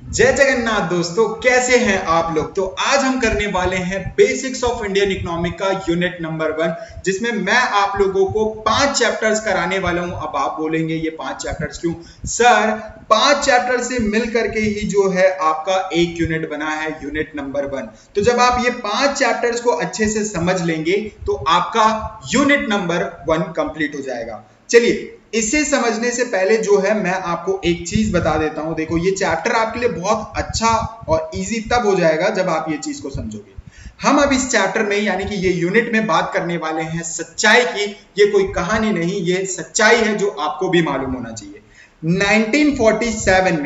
जय जगन्नाथ दोस्तों, कैसे हैं आप लोग। तो आज हम करने वाले हैं बेसिक्स ऑफ इंडियन इकोनॉमिक का यूनिट नंबर 1, जिसमें मैं आप लोगों को 5 चैप्टर्स कराने वाला हूं। अब आप बोलेंगे ये 5 चैप्टर्स क्यों सर? 5 चैप्टर से मिल करके ही जो है आपका एक यूनिट बना है, यूनिट नंबर 1। तो जब आप ये 5 चैप्टर्स को अच्छे से समझ लेंगे तो आपका यूनिट नंबर 1 कंप्लीट हो जाएगा। चलिए, इसे समझने से पहले जो है मैं आपको एक चीज बता देता हूं। देखो, ये चैप्टर आपके लिए बहुत अच्छा और इजी तब हो जाएगा जब आप ये चीज को समझोगे। हम अब इस चैप्टर में यानी कि ये यूनिट में बात करने वाले हैं सच्चाई की। ये कोई कहानी नहीं, ये सच्चाई है जो आपको भी मालूम होना चाहिए। 1947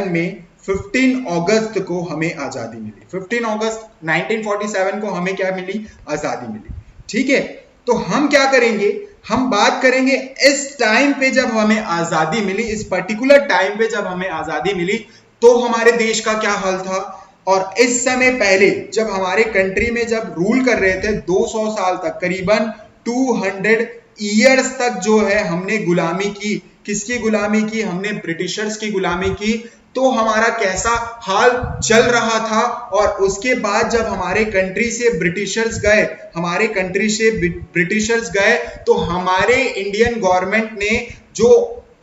में 15 अगस्त को हमें आजादी मिली। 15 अगस्त 1947 को हमें क्या मिली? आजादी मिली। ठीक है, तो हम क्या करेंगे? हम बात करेंगे इस टाइम पे जब हमें आजादी मिली, इस पर्टिकुलर टाइम पे जब हमें आजादी मिली तो हमारे देश का क्या हाल था। और इस समय पहले जब हमारे कंट्री में जब रूल कर रहे थे 200 साल तक, करीबन 200 ईयर्स तक जो है हमने गुलामी की। किसकी गुलामी की? हमने ब्रिटिशर्स की गुलामी की। तो हमारा कैसा हाल चल रहा था। और उसके बाद जब हमारे कंट्री से ब्रिटिशर्स गए तो हमारे इंडियन गवर्नमेंट ने जो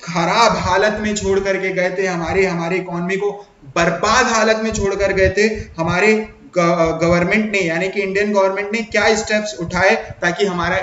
खराब हालत में छोड़ करके गए थे, हमारे इकोनॉमी को बर्बाद हालत में छोड़ कर गए थे। हमारे गवर्नमेंट ने यानी कि इंडियन गवर्नमेंट ने क्या स्टेप्स उठाए ताकि हमारा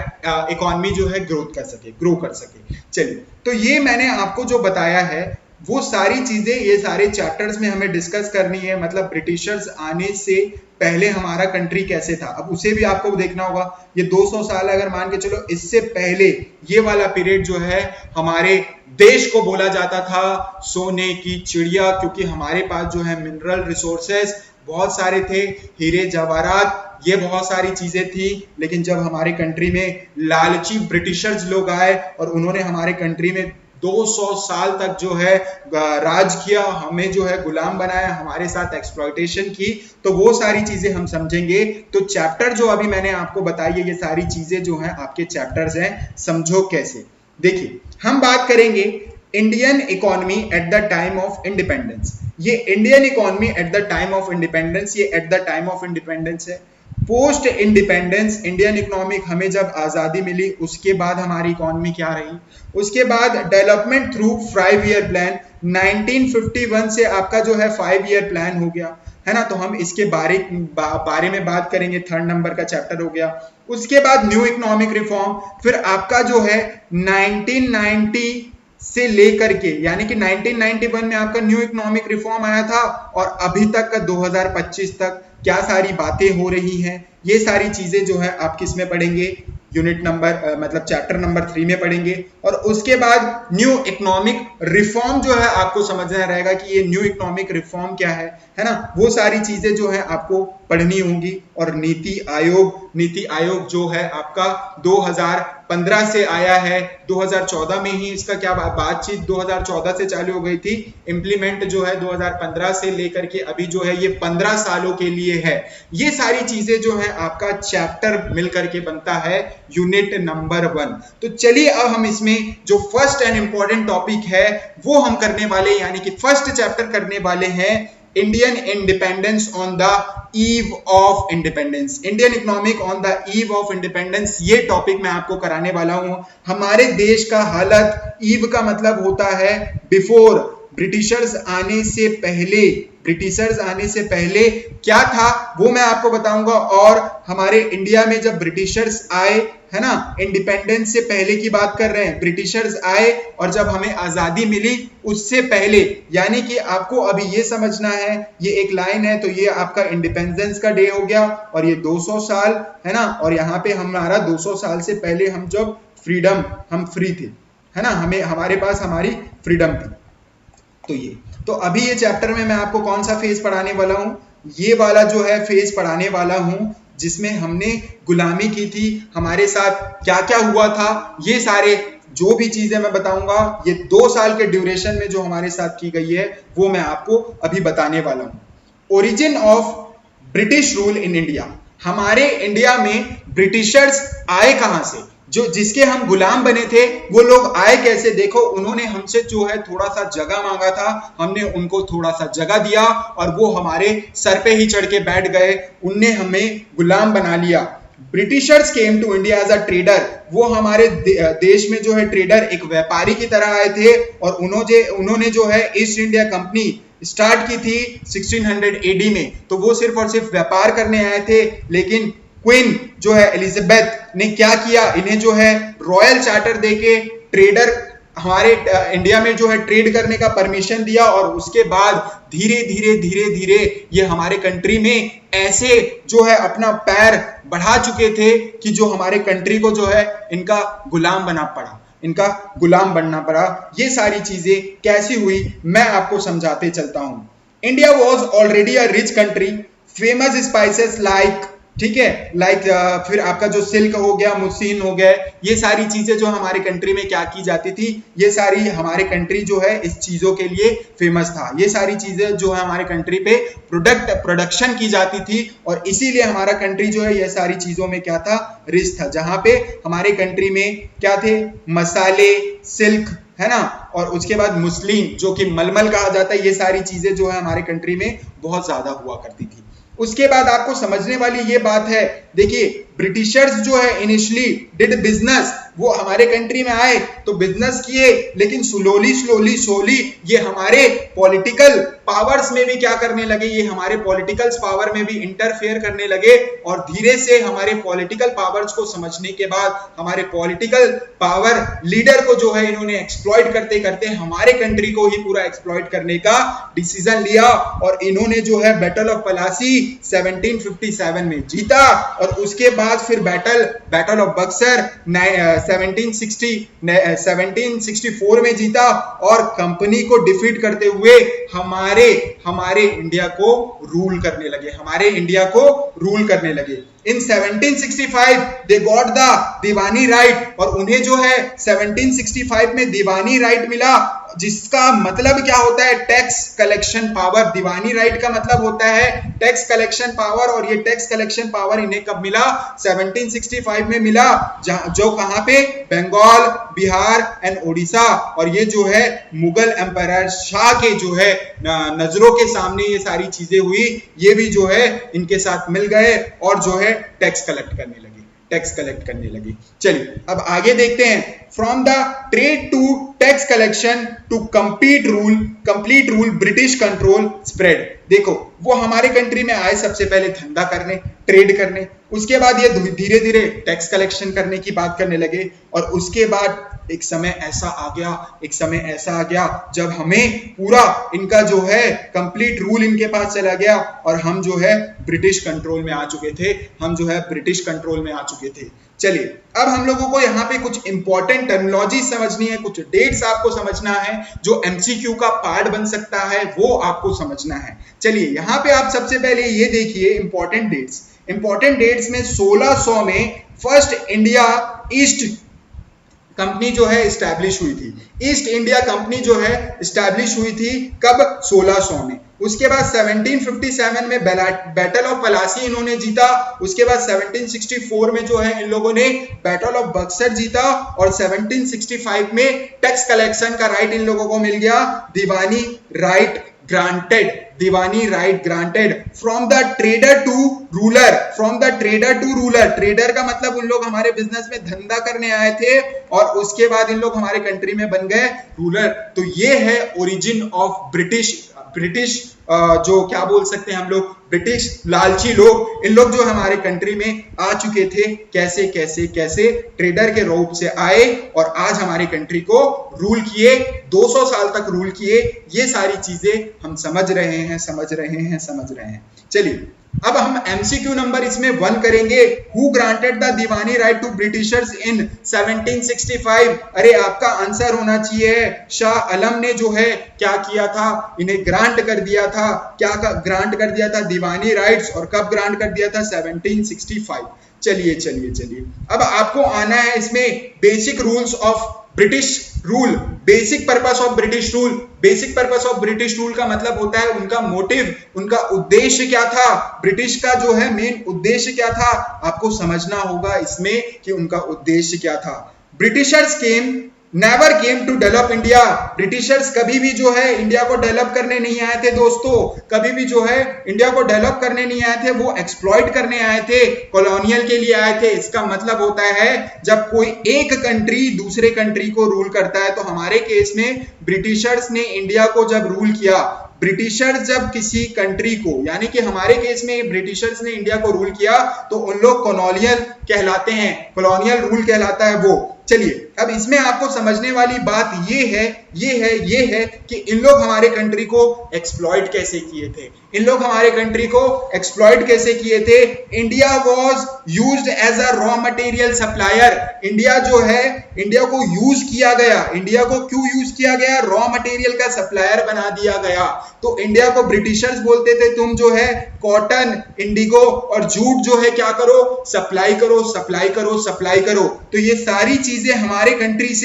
इकोनॉमी जो है ग्रो कर सके। चलिए, तो ये मैंने आपको जो बताया है वो सारी चीजें ये सारे चैप्टर्स में हमें डिस्कस करनी है। मतलब ब्रिटिशर्स आने से पहले हमारा कंट्री कैसे था, अब उसे भी आपको देखना होगा। ये 200 साल अगर मान के चलो, इससे पहले ये वाला पीरियड जो है हमारे देश को बोला जाता था सोने की चिड़िया, क्योंकि हमारे पास जो है मिनरल रिसोर्सेस बहुत सारे थे, हीरे जवाहरात, ये बहुत सारी चीजें थी। लेकिन जब हमारे कंट्री में लालची ब्रिटिशर्स लोग आए और उन्होंने हमारे कंट्री में 200 साल तक जो है राज किया, हमें जो है गुलाम बनाया, हमारे साथ एक्सप्लॉयटेशन की, तो वो सारी चीजें हम समझेंगे। तो चैप्टर जो अभी मैंने आपको बताई है, ये सारी चीजें जो हैं आपके चैप्टर्स हैं, समझो कैसे। देखिए, हम बात करेंगे Indian economy at the time of independence. ये Indian economy at the time of independence, ये at the time of independence है। पोस्ट इंडिपेंडेंस इंडियन इकोनॉमिक, हमें जब आजादी मिली उसके बाद हमारी इकोनॉमी क्या रही। उसके बाद डेवलपमेंट थ्रू 5 ईयर प्लान, 1951 से आपका जो है 5 ईयर प्लान हो गया है ना। तो हम इसके बारे में बात करेंगे, 3rd नंबर का चैप्टर हो गया। उसके बाद न्यू इकोनॉमिक रिफॉर्म, फिर आपका जो है 1990 से लेकर के यानी कि 1991 में आपका न्यू इकोनॉमिक रिफॉर्म आया था और अभी तक का 2025 तक क्या सारी बातें हो रही हैं, ये सारी चीजें जो है आप किस में पढ़ेंगे? यूनिट नंबर मतलब चैप्टर नंबर 3 में पढ़ेंगे। और उसके बाद न्यू इकोनॉमिक रिफॉर्म जो है आपको समझना रहेगा कि ये न्यू इकोनॉमिक रिफॉर्म क्या है ना। वो सारी चीजें जो है आपको पढ़नी होंगी। और नीति आयोग जो है आपका 2015 से आया है, 2014 में ही इसका क्या बातचीत 2014 से चालू हो गई थी, इंप्लीमेंट जो है 2015 से लेकर के अभी जो है ये 15 सालों के लिए है। ये सारी चीजें जो है आपका चैप्टर मिलकर के बनता है यूनिट नंबर 1। तो चलिए, अब हम इसमें जो फर्स्ट एंड इंपॉर्टेंट टॉपिक है वो हम करने वाले, यानी कि फर्स्ट चैप्टर करने वाले हैं Indian independence on the eve of independence. Indian economic on the eve of independence, ये टॉपिक मैं आपको कराने वाला हूं। हमारे देश का हालत, ईव का मतलब होता है बिफोर, ब्रिटिशर्स आने से पहले क्या था वो मैं आपको बताऊंगा। और हमारे इंडिया में जब ब्रिटिशर्स आए है ना, इंडिपेंडेंस से पहले की बात कर रहे हैं, ब्रिटिशर्स आए और जब हमें आजादी मिली उससे पहले, यानी कि आपको अभी ये समझना है, ये एक लाइन है, तो ये आपका इंडिपेंडेंस का डे हो गया और ये 200 साल है ना। और यहाँ पे हमारा 200 साल से पहले हम जब हम फ्री थे है ना, हमारे पास हमारी फ्रीडम थी। तो अभी ये चैप्टर में मैं आपको कौन सा फेज पढ़ाने वाला हूं? ये वाला जो है फेज पढ़ाने वाला हूं जिसमें हमने गुलामी की थी, हमारे साथ क्या क्या हुआ था, ये सारे जो भी चीजें मैं बताऊंगा ये 2 साल के ड्यूरेशन में जो हमारे साथ की गई है वो मैं आपको अभी बताने वाला हूं। Origin of British rule in India, हमारे इंडिया में ब्रिटिशर्स आए कहां से? जो जिसके हम गुलाम बने थे, वो लोग आए कैसे? देखो, उन्होंने हमसे जो है थोड़ा सा जगह मांगा था, हमने उनको थोड़ा सा जगह दिया और वो हमारे सर पे ही चढ़ के बैठ गए, उनने हमें गुलाम बना लिया। Britishers came to India as a trader, वो हमारे देश में जो है ट्रेडर, एक व्यापारी की तरह आए थे और उन्होंने जो है ईस्ट इंडिया कंपनी स्टार्ट की थी 1600 एडी में। तो वो सिर्फ और सिर्फ व्यापार करने आए थे, लेकिन क्वीन जो है एलिजाबेथ ने क्या किया, इन्हें जो है रॉयल चार्टर देके ट्रेडर हमारे इंडिया में जो है ट्रेड करने का परमिशन दिया और उसके बाद धीरे धीरे ये हमारे कंट्री में ऐसे जो है अपना पैर बढ़ा चुके थे कि जो हमारे कंट्री को जो है इनका गुलाम बनना पड़ा। ये सारी चीजें कैसी हुई, मैं आपको समझाते चलता हूं। India was already a rich country, famous spices like, ठीक है, लाइक फिर आपका जो सिल्क हो गया, मुस्लिन हो गए, ये सारी चीजें जो हमारे कंट्री में क्या की जाती थी, ये सारी हमारे कंट्री जो है इस चीजों के लिए फेमस था। ये सारी चीजें जो है हमारे कंट्री पे प्रोडक्शन की जाती थी और इसीलिए हमारा कंट्री जो है ये सारी चीजों में क्या था, रिच था। जहां पे हमारे कंट्री में क्या थे, मसाले, सिल्क, है ना, और उसके बाद मुस्लिन जो कि मलमल कहा जाता है, ये सारी चीजें जो है हमारे कंट्री में बहुत ज्यादा हुआ करती थी। उसके बाद आपको समझने वाली ये बात है, देखिए ब्रिटिशर्स जो है इनिशियली डिड बिजनेस, वो हमारे कंट्री में आए तो बिजनेस किए, लेकिन स्लोली ये हमारे पॉलिटिकल पावर्स में भी क्या करने लगे, ये हमारे पॉलिटिकल पावर में भी इंटरफेयर करने लगे और धीरे से हमारे पॉलिटिकल पावर्स को समझने के बाद हमारे पॉलिटिकल पावर लीडर को जो है इन्होंने एक्सप्लॉइट करते करते हमारे कंट्री को ही पूरा एक्सप्लॉइट करने का डिसीजन लिया और इन्होंने जो है बैटल ऑफ पलासी 1757 में जीता और उसके बाद फिर बैटल ऑफ बक्सर 1764 में जीता और कंपनी को डिफीट करते हुए हमारे इंडिया को रूल करने लगे। In 1765 they got the Deewani right और उन्हें जो है 1765 में दीवानी राइट मिला, जिसका मतलब क्या होता है, टैक्स कलेक्शन पावर। दीवानी राइट का मतलब होता है टैक्स कलेक्शन पावर और ये टैक्स कलेक्शन पावर इन्हें कब मिला, 1765 में मिला, जो कहां पे, बंगाल, बिहार एंड ओडिशा। और ये जो है मुगल एम्पायर शाह के जो है नजरों के सामने ये सारी चीजें हुई, ये भी जो है इनके साथ मिल गए और जो है टैक्स कलेक्ट करने लगी। चलिए अब आगे देखते हैं। From the trade to tax collection to complete rule British control spread. देखो वो हमारे कंट्री में आए सबसे पहले धंधा करने, ट्रेड करने, उसके बाद ये धीरे धीरे टैक्स कलेक्शन करने की बात करने लगे और उसके बाद एक समय ऐसा आ गया जब हमें पूरा इनका जो है कंप्लीट रूल इनके पास चला गया और हम जो है ब्रिटिश कंट्रोल में आ चुके थे। चलिए अब हम लोगों को यहाँ पे कुछ इंपॉर्टेंट टर्मिनोलॉजी समझनी है, कुछ डेट्स आपको समझना है, जो एमसीक्यू का पार्ट बन सकता है वो आपको समझना है। चलिए यहाँ पे आप सबसे पहले ये देखिए इंपॉर्टेंट डेट्स में 1600 में फर्स्ट इंडिया ईस्ट कंपनी जो है एस्टैब्लिश हुई थी। ईस्ट इंडिया कंपनी जो है एस्टैब्लिश हुई थी कब, 1600 में। उसके बाद 1757 में बैटल ऑफ पलासी इन्होंने जीता। उसके बाद 1764 में जो है इन लोगों ने बैटल ऑफ बक्सर जीता और 1765 में टैक्स कलेक्शन का राइट इन लोगों को मिल गया, दीवानी right granted from the trader to ruler. Trader का मतलब उन लोग हमारे बिजनेस में धंधा करने आए थे और उसके बाद इन लोग हमारे कंट्री में बन गए रूलर। तो ये है ओरिजिन ऑफ ब्रिटिश जो क्या बोल सकते हैं हम लोग, ब्रिटिश लालची लोग। इन लोग जो हमारे कंट्री में आ चुके थे, कैसे ट्रेडर के रूप से आए और आज हमारे कंट्री को रूल किए, 200 साल तक रूल किए। ये सारी चीजें हम समझ रहे हैं। चलिए अब हम एमसीक्यू नंबर इसमें 1 करेंगे। Who granted the Diwani right to Britishers in 1765? अरे आपका आंसर होना चाहिए शाह आलम ने जो है क्या किया था, इन्हें ग्रांट कर दिया था। क्या ग्रांट कर दिया था? दीवानी राइट्स। और कब ग्रांट कर दिया था? 1765। चलिए अब आपको आना है इसमें basic rules of British rule, basic purpose of British rule. Basic purpose of British rule का मतलब होता है उनका मोटिव, उनका उद्देश्य क्या था, ब्रिटिश का जो है मेन उद्देश्य क्या था, आपको समझना होगा इसमें कि उनका उद्देश्य क्या था। Britishers never came to develop India. Britishers कभी भी जो है इंडिया को डेवलप करने नहीं आए थे दोस्तों, कभी भी जो है इंडिया को डेवलप करने नहीं आए थे, वो एक्सप्लॉइट करने आए थे, कॉलोनियल के लिए आए थे। इसका मतलब होता है जब कोई एक कंट्री दूसरे कंट्री को रूल करता है, तो हमारे केस में ब्रिटिशर्स ने इंडिया को जब रूल किया, ब्रिटिशर्स जब किसी कंट्री को, यानी कि हमारे केस में ब्रिटिशर्स ने इंडिया को रूल किया, तो उन लोग कॉलोनियल कहलाते हैं, कॉलोनियल रूल कहलाता है वो। चलिए अब इसमें आपको समझने वाली बात ये है कि इन लोग हमारे कंट्री को एक्सप्लॉइट कैसे किए थे, इन लोग हमारे कंट्री को एक्सप्लॉइट कैसे किए थे। India was used as a raw material supplier. India जो है, इंडिया को यूज किया गया, इंडिया को क्यों यूज किया गया, रॉ मटेरियल का सप्लायर बना दिया गया। तो इंडिया को ब्रिटिशर्स बोलते थे तुम जो है कॉटन, इंडिगो और जूट जो है क्या करो, सप्लाई करो सप्लाई करो सप्लाई करो। तो ये सारी चीजें हमारे कंट्री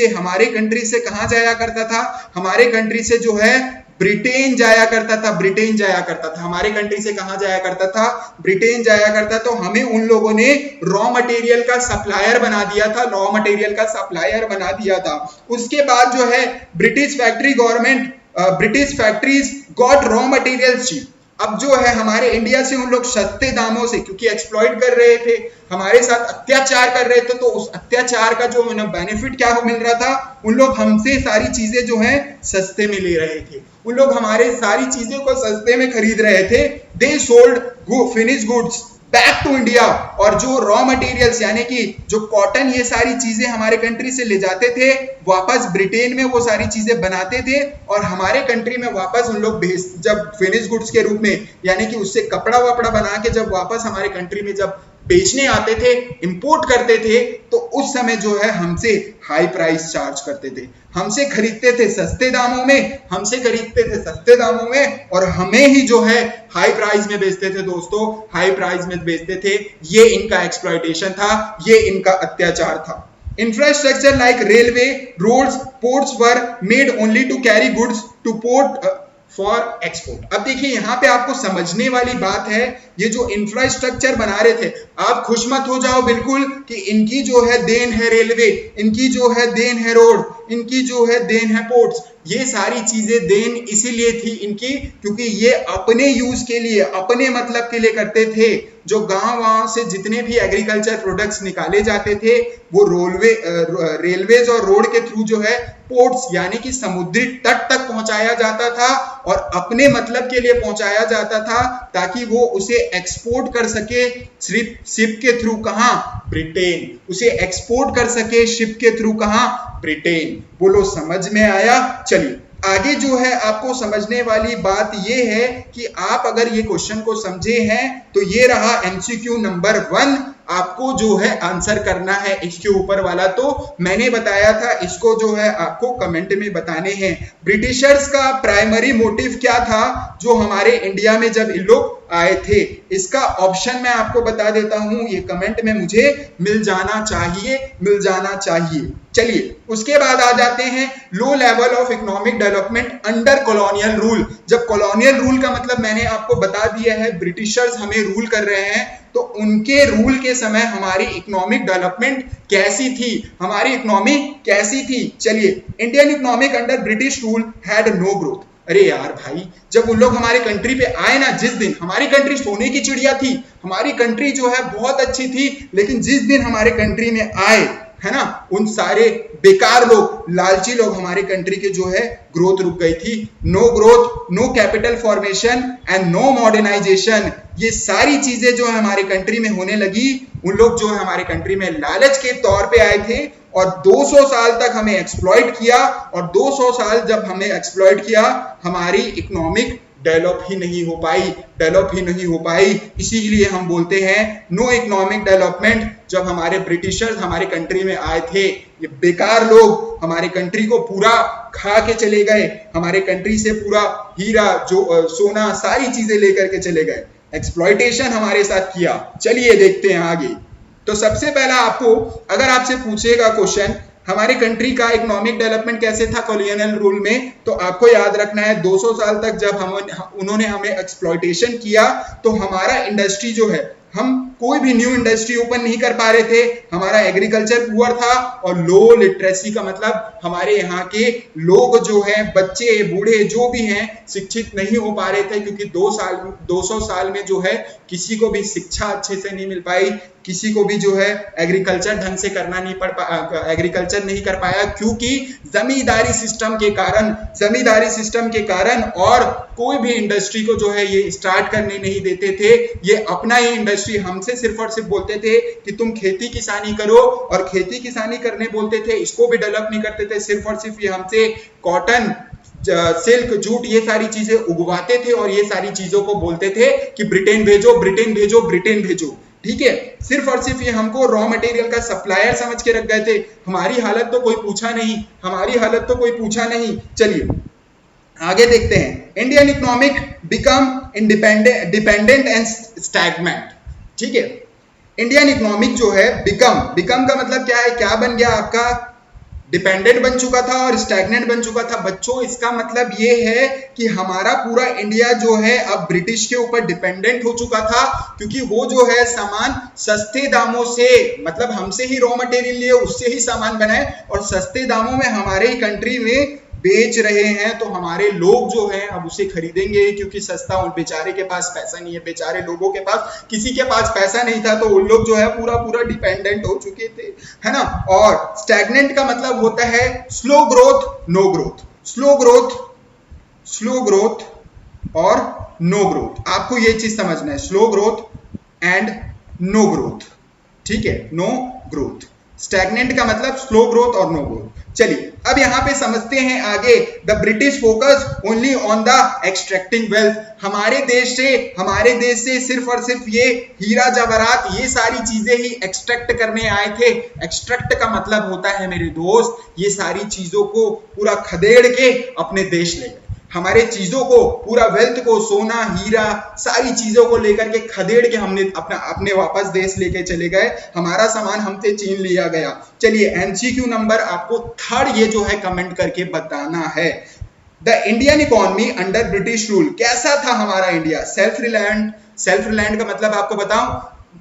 से कहां जाया करता था, हमारे कंट्री से जो है ब्रिटेन जाया करता था, ब्रिटेन जाया करता था, हमारे कंट्री से कहां जाया करता था, ब्रिटेन जाया करता। तो हमें उन लोगों ने रॉ मटेरियल का सप्लायर बना दिया था, रॉ मटेरियल का सप्लायर बना दिया था। उसके बाद जो है British factories got raw material cheap. अब जो है हमारे इंडिया से उन लोग सस्ते दामों से, क्योंकि एक्सप्लॉइट कर रहे थे, हमारे साथ अत्याचार कर रहे थे, तो उस अत्याचार का जो बेनिफिट क्या मिल रहा था, उन लोग हमसे सारी चीजें जो है सस्ते में ले रहे थे, उन लोग हमारे सारी चीजें को सस्ते में खरीद रहे थे। They sold finish goods back to India. और जो रॉ मटेरियल्स यानी कि जो कॉटन, ये सारी चीजें हमारे कंट्री से ले जाते थे, वापस ब्रिटेन में वो सारी चीजें बनाते थे और हमारे कंट्री में वापस उन लोग जब फिनिश गुड्स के रूप में, यानी कि उससे कपड़ा वपड़ा बना के जब वापस हमारे कंट्री में जब बेचने आते थे, इंपोर्ट करते थे, तो उस समय जो है हमसे हाई प्राइस चार्ज करते थे, हमसे खरीदते थे सस्ते दामों में, और हमें ही जो है हाई प्राइस में बेचते थे दोस्तों, हाई प्राइस में बेचते थे। ये इनका एक्सप्लॉइटेशन था, ये इनका अत्याचार था। Infrastructure like railway, roads, ports were made only to carry goods to port for export. अब देखिए यहाँ पे आपको समझने वाली बात है, ये जो इंफ्रास्ट्रक्चर बना रहे थे, आप खुश मत हो जाओ बिल्कुल कि इनकी जो है देन है रेलवे, इनकी जो है देन है रोड, इनकी जो है देन है पोर्ट्स। ये सारी चीजें देन इसीलिए थी इनकी क्योंकि ये अपने यूज के लिए, अपने मतलब के लिए करते थे। जो गांव से जितने भी एग्रीकल्चर प्रोडक्ट्स निकाले जाते थे, वो रेलवेज और रोड के थ्रू जो है पोर्ट्स यानी कि समुद्री तट तक पहुंचाया जाता था, और अपने मतलब के लिए पहुंचाया जाता था ताकि वो उसे एक्सपोर्ट कर सके शिप के थ्रू। कहां? ब्रिटेन। उसे एक्सपोर्ट कर सके शिप के थ्रू। कहां? ब्रिटेन। बोलो समझ में आया? चलिए आगे जो है आपको समझने वाली बात ये है कि आप अगर ये क्वेश्चन को समझे हैं तो ये रहा एमसीक्यू नंबर 1, आपको जो है आंसर करना है इसके ऊपर वाला। तो मैंने बताया था इसको जो है आपको कमेंट में बताने हैं। ब्रिटिशर्स का प्राइमरी मोटिव क्या था जो हमारे इंडिया में जब इन लोग आए थे? इसका ऑप्शन मैं आपको बता देता हूं, ये कमेंट में मुझे मिल जाना चाहिए। चलिए उसके बाद आ जाते हैं low level of economic development under colonial rule. जब कॉलोनियल रूल का मतलब मैंने आपको बता दिया है, ब्रिटिशर्स हमें रूल कर रहे हैं, तो उनके रूल के समय हमारी इकोनॉमिक डेवलपमेंट कैसी थी, हमारी इकोनॉमी कैसी थी? चलिए, Indian economic under British rule had no growth. अरे यार भाई, जब उन लोग हमारे कंट्री पे आए ना, जिस दिन हमारी कंट्री सोने की चिड़िया थी, हमारी कंट्री जो है बहुत अच्छी थी, लेकिन जिस दिन हमारे कंट्री में आए है ना, उन सारे बेकार लोग, लालची लोग, हमारे कंट्री के जो है ग्रोथ रुक गई थी। No growth, no capital formation and no modernisation. ये सारी चीजें जो है हमारे कंट्री में होने लगी। उन लोग जो है हमारे कंट्री में लालच के तौर पे आए थे और 200 साल तक हमें एक्सप्लॉइट किया, और 200 साल जब हमें एक्सप्लॉइट किया, हमारी इकोनॉमिक डेवलप ही नहीं हो पाई। इसीलिए हम बोलते हैं नो इकोनॉमिक डेवलपमेंट। जब हमारे ब्रिटिशर्स हमारे कंट्री में आए थे, ये बेकार लोग हमारे कंट्री को पूरा खा के चले गए, हमारे कंट्री से पूरा हीरा, जो सोना, सारी चीजें लेकर के चले गए, एक्सप्लॉइटेशन हमारे साथ किया। चलिए देखते हैं आगे। तो सबसे पहला आपको, अगर आपसे पूछेगा क्वेश्चन हमारे कंट्री का इकोनॉमिक डेवलपमेंट कैसे था कॉलोनियल रूल में, तो आपको याद रखना है 200 साल तक जब उन्होंने हमें एक्सप्लॉइटेशन किया तो हमारा इंडस्ट्री जो है, हम कोई भी न्यू इंडस्ट्री ओपन नहीं कर पा रहे थे, हमारा एग्रीकल्चर पुअर था और लो लिटरेसी का मतलब हमारे यहाँ के लोग जो है, बच्चे बूढ़े जो भी हैं, शिक्षित नहीं हो पा रहे थे क्योंकि 200 साल में जो है किसी को भी शिक्षा अच्छे से नहीं मिल पाई, किसी को भी जो है एग्रीकल्चर ढंग से करना नहीं एग्रीकल्चर नहीं कर पाया क्योंकि जमींदारी सिस्टम के कारण और कोई भी इंडस्ट्री को जो है ये स्टार्ट करने नहीं देते थे। ये अपना ही इंडस्ट्री हमसे सिर्फ और सिर्फ बोलते थे कि तुम खेती किसानी करो, और खेती किसानी करने बोलते थे, इसको भी डेवलप नहीं करते थे, सिर्फ और सिर्फ ये हमसे कॉटन, सिल्क, जूट ये सारी चीजें उगवाते थे और ये सारी चीजों को बोलते थे कि ब्रिटेन भेजो ब्रिटेन भेजो ब्रिटेन भेजो। ठीक है, सिर्फ और सिर्फ ये हमको रॉ मटेरियल का सप्लायर समझ के रख गए थे। हमारी हालत तो कोई पूछा नहीं। चलिए आगे देखते हैं। Indian economic become dependent and stagnant. ठीक है, इंडियन इकोनॉमिक जो है बिकम का मतलब क्या है, क्या बन गया आपका, डिपेंडेंट बन चुका था और स्टैग्नेंट बन चुका था। बच्चों इसका मतलब ये है कि हमारा पूरा इंडिया जो है अब ब्रिटिश के ऊपर डिपेंडेंट हो चुका था क्योंकि वो जो है सामान सस्ते दामों से, मतलब हमसे ही रॉ मटेरियल लिए, उससे ही सामान बनाए और सस्ते दामों में हमारे ही कंट्री में बेच रहे हैं, तो हमारे लोग जो हैं अब उसे खरीदेंगे क्योंकि सस्ता, उन बेचारे के पास पैसा नहीं है, बेचारे लोगों के पास, किसी के पास पैसा नहीं था तो उन लोग जो है पूरा डिपेंडेंट हो चुके थे, है ना। और स्टैग्नेंट का मतलब होता है slow growth no growth, slow growth और नो ग्रोथ। आपको ये चीज समझना है, slow growth and no growth. ठीक है, नो ग्रोथ। स्टैग्नेंट का मतलब स्लो ग्रोथ और नो ग्रोथ। चलिए अब यहां पे समझते हैं आगे। The British focus only on the extracting wealth. हमारे देश से सिर्फ और सिर्फ ये हीरा जवाहरात ये सारी चीजें ही एक्सट्रैक्ट करने आए थे। एक्सट्रैक्ट का मतलब होता है मेरे दोस्त, ये सारी चीजों को पूरा खदेड़ के अपने देश ले गए। हमारे चीजों को, पूरा वेल्थ को, सोना हीरा सारी चीजों को लेकर के खदेड़ के हमने अपने वापस देश लेके चले गए, हमारा सामान हमसे छीन लिया गया। चलिए एमसीक्यू नंबर आपको थर्ड ये जो है कमेंट करके बताना है। The Indian economy under British rule, कैसा था हमारा इंडिया? सेल्फ रिलायंट का मतलब आपको बताऊं,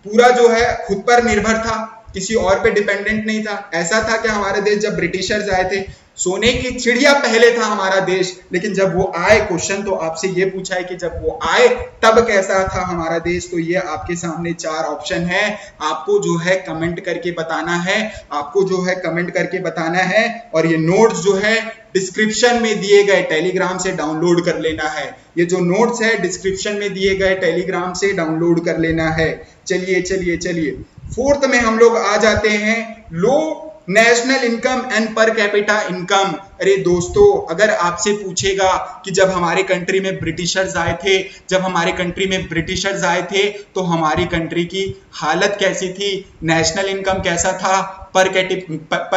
पूरा जो है खुद पर निर्भर था, किसी और पे डिपेंडेंट नहीं था। ऐसा था कि हमारे देश जब ब्रिटिशर्स आए थे, सोने की चिड़िया पहले था हमारा देश, लेकिन जब वो आए, क्वेश्चन तो आपसे ये पूछा है कि जब वो आए तब कैसा था हमारा देश। तो ये आपके सामने 4 ऑप्शन है, आपको जो है कमेंट करके बताना है, और ये नोट्स जो है डिस्क्रिप्शन में दिए गए टेलीग्राम से डाउनलोड कर लेना है। ये जो नोट्स है डिस्क्रिप्शन में दिए गए टेलीग्राम से डाउनलोड कर लेना है। चलिए फोर्थ में हम लोग आ जाते हैं, लो national income and per capita income. अरे दोस्तों, अगर आपसे पूछेगा कि जब हमारे कंट्री में ब्रिटिशर्स आए थे तो हमारी कंट्री की हालत कैसी थी, नेशनल इनकम कैसा था, पर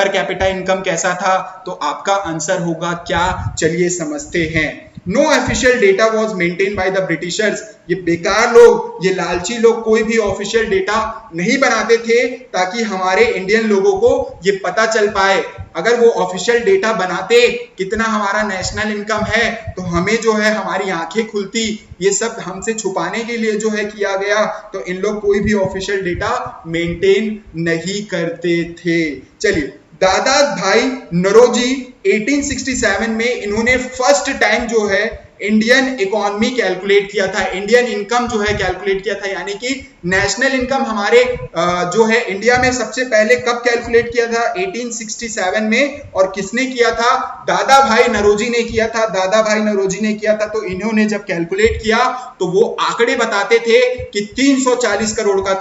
कैपिटा इनकम कैसा था, तो आपका आंसर होगा क्या? चलिए समझते हैं। No official data was maintain by the Britishers. ये बेकार लोग, ये लालची लोग कोई भी ऑफिशियल डेटा नहीं बनाते थे ताकि हमारे इंडियन लोगों को ये पता चल पाए। अगर वो ऑफिशियल डेटा बनाते कितना हमारा नेशनल इनकम है तो हमें जो है हमारी आंखें खुलती। ये सब हमसे छुपाने के लिए जो है किया गया, तो इन लोग कोई भी ऑफिशियल डेटा मेंटेन नहीं करते थे। चलिए, दादा भाई नौरोजी 1867 में इन्होंने फर्स्ट टाइम जो है इंडियन इकोनॉमी कैलकुलेट किया था, इंडियन इनकम जो है कैलकुलेट किया था, यानी कि नेशनल इनकम हमारे जो है इंडिया में सबसे पहले कब कैलकुलेट किया था? 1867 में। और किसने किया था? दादा भाई नौरोजी ने किया था। तो इन्होंने जब कैलकुलेट किया तो वो आंकड़े बताते थे कि 340 करोड़ का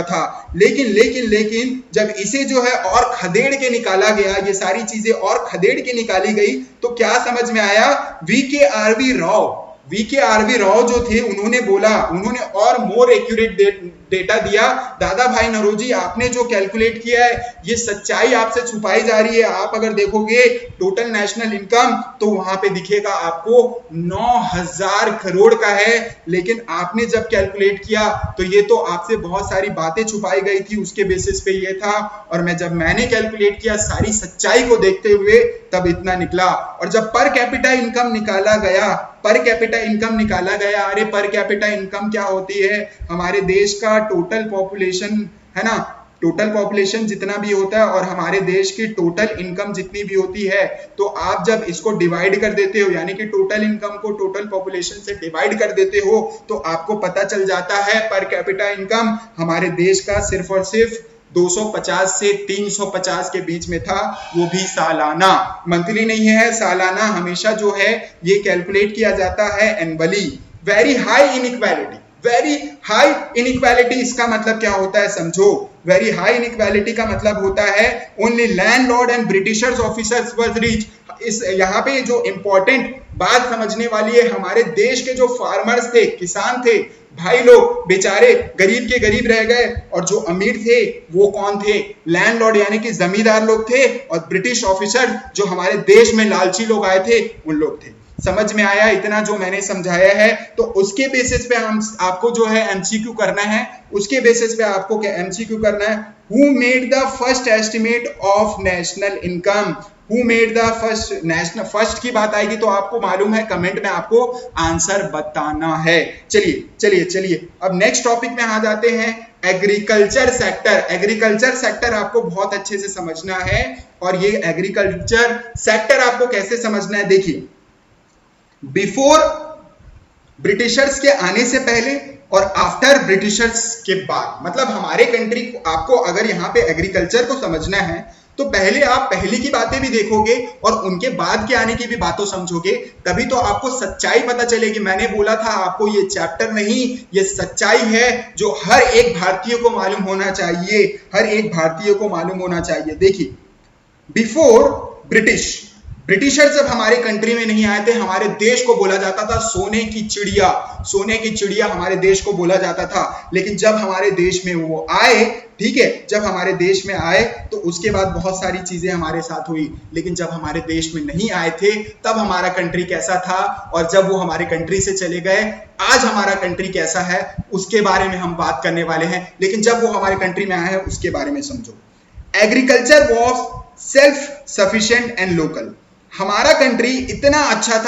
था। लेकिन जब इसे जो है और खदेड़ के निकाला गया, ये सारी चीजें और खदेड़ के निकाली गई, तो क्या समझ में आया? वी के आर वी राव जो थे उन्होंने और मोर एक्यूरेट डेटा दिया, दादा भाई नौरोजी आपने जो कैलकुलेट किया है ये सच्चाई आपसे छुपाई जा रही है। आप अगर देखोगे टोटल नेशनल इनकम तो वहां पे दिखेगा आपको 9,000 करोड़ का है, लेकिन आपने जब कैलकुलेट किया तो ये तो आपसे बहुत सारी बातें छुपाई गई थी, उसके बेसिस पे ये था। और मैंने कैलकुलेट किया सारी सच्चाई को देखते हुए तब इतना निकला। और जब पर कैपिटा इनकम निकाला गया, पर कैपिटा इनकम निकाला गया, अरे पर कैपिटा इनकम क्या होती है? हमारे देश का टोटल पॉपुलेशन है ना, टोटल पॉपुलेशन जितना भी होता है और हमारे देश की टोटल इनकम जितनी भी होती है, तो आप जब इसको डिवाइड कर देते हो, यानी कि टोटल इनकम को टोटल पॉपुलेशन से डिवाइड कर देते हो, तो आपको पता चल जाता है पर कैपिटा इनकम हमारे देश का सिर्फ और सिर्फ 250 से 350 के बीच में था, वो भी सालाना, मंथली नहीं है, सालाना हमेशा जो है ये कैलकुलेट किया जाता है annually. Very high inequality, very high inequality इसका मतलब क्या होता है समझो। वेरी हाई इनइक्वालिटी का मतलब होता है only landlord and Britishers officers was rich. इस यहाँ पे जो इंपॉर्टेंट बात समझने वाली है, हमारे देश के जो फार्मर्स थे, किसान थे, भाई लोग बेचारे गरीब के गरीब रह गए, और जो अमीर थे वो कौन थे? लैंडलॉर्ड यानी कि जमींदार लोग थे, और ब्रिटिश ऑफिसर जो हमारे देश में लालची लोग आए थे उन लोग थे। समझ में आया इतना जो मैंने समझाया है? तो उसके बेसिस पे हम आपको जो है एमसीक्यू करना है, उसके बेसिस पे आपको क्या एमसीक्यू करना है? Who made the first estimate of national income? Who made the first national, first की बात आएगी तो आपको मालूम है, कमेंट में आपको आंसर बताना है। चलिए चलिए चलिए अब नेक्स्ट टॉपिक में आ जाते हैं, एग्रीकल्चर सेक्टर। एग्रीकल्चर सेक्टर आपको बहुत अच्छे से समझना है, और ये एग्रीकल्चर सेक्टर आपको कैसे समझना है? देखिए, बिफोर ब्रिटिशर्स के आने से पहले और आफ्टर ब्रिटिशर्स के बाद, मतलब हमारे कंट्री को, आपको अगर यहाँ पे एग्रीकल्चर को समझना है तो पहले आप पहले की बातें भी देखोगे और उनके बाद के आने की भी बातों समझोगे, तभी तो आपको सच्चाई पता चलेगी। मैंने बोला था आपको ये चैप्टर नहीं, ये सच्चाई है जो हर एक भारतीय को मालूम होना चाहिए, हर एक भारतीय को मालूम होना चाहिए। देखिए, बिफोर ब्रिटिशर जब हमारे कंट्री में नहीं आए थे, हमारे देश को बोला जाता था सोने की चिड़िया, सोने की चिड़िया हमारे देश को बोला जाता था। लेकिन जब हमारे देश में वो आए, ठीक है, जब हमारे देश में आए तो उसके बाद बहुत सारी चीजें हमारे साथ हुई, लेकिन जब हमारे देश में नहीं आए थे तब हमारा कंट्री कैसा था, और जब वो हमारे कंट्री से चले गए आज हमारा कंट्री कैसा है, उसके बारे में हम बात करने वाले हैं। लेकिन जब वो हमारे कंट्री में आए हैं उसके बारे में समझो। Agriculture was self sufficient and local. हमारा कंट्री इतना अच्छा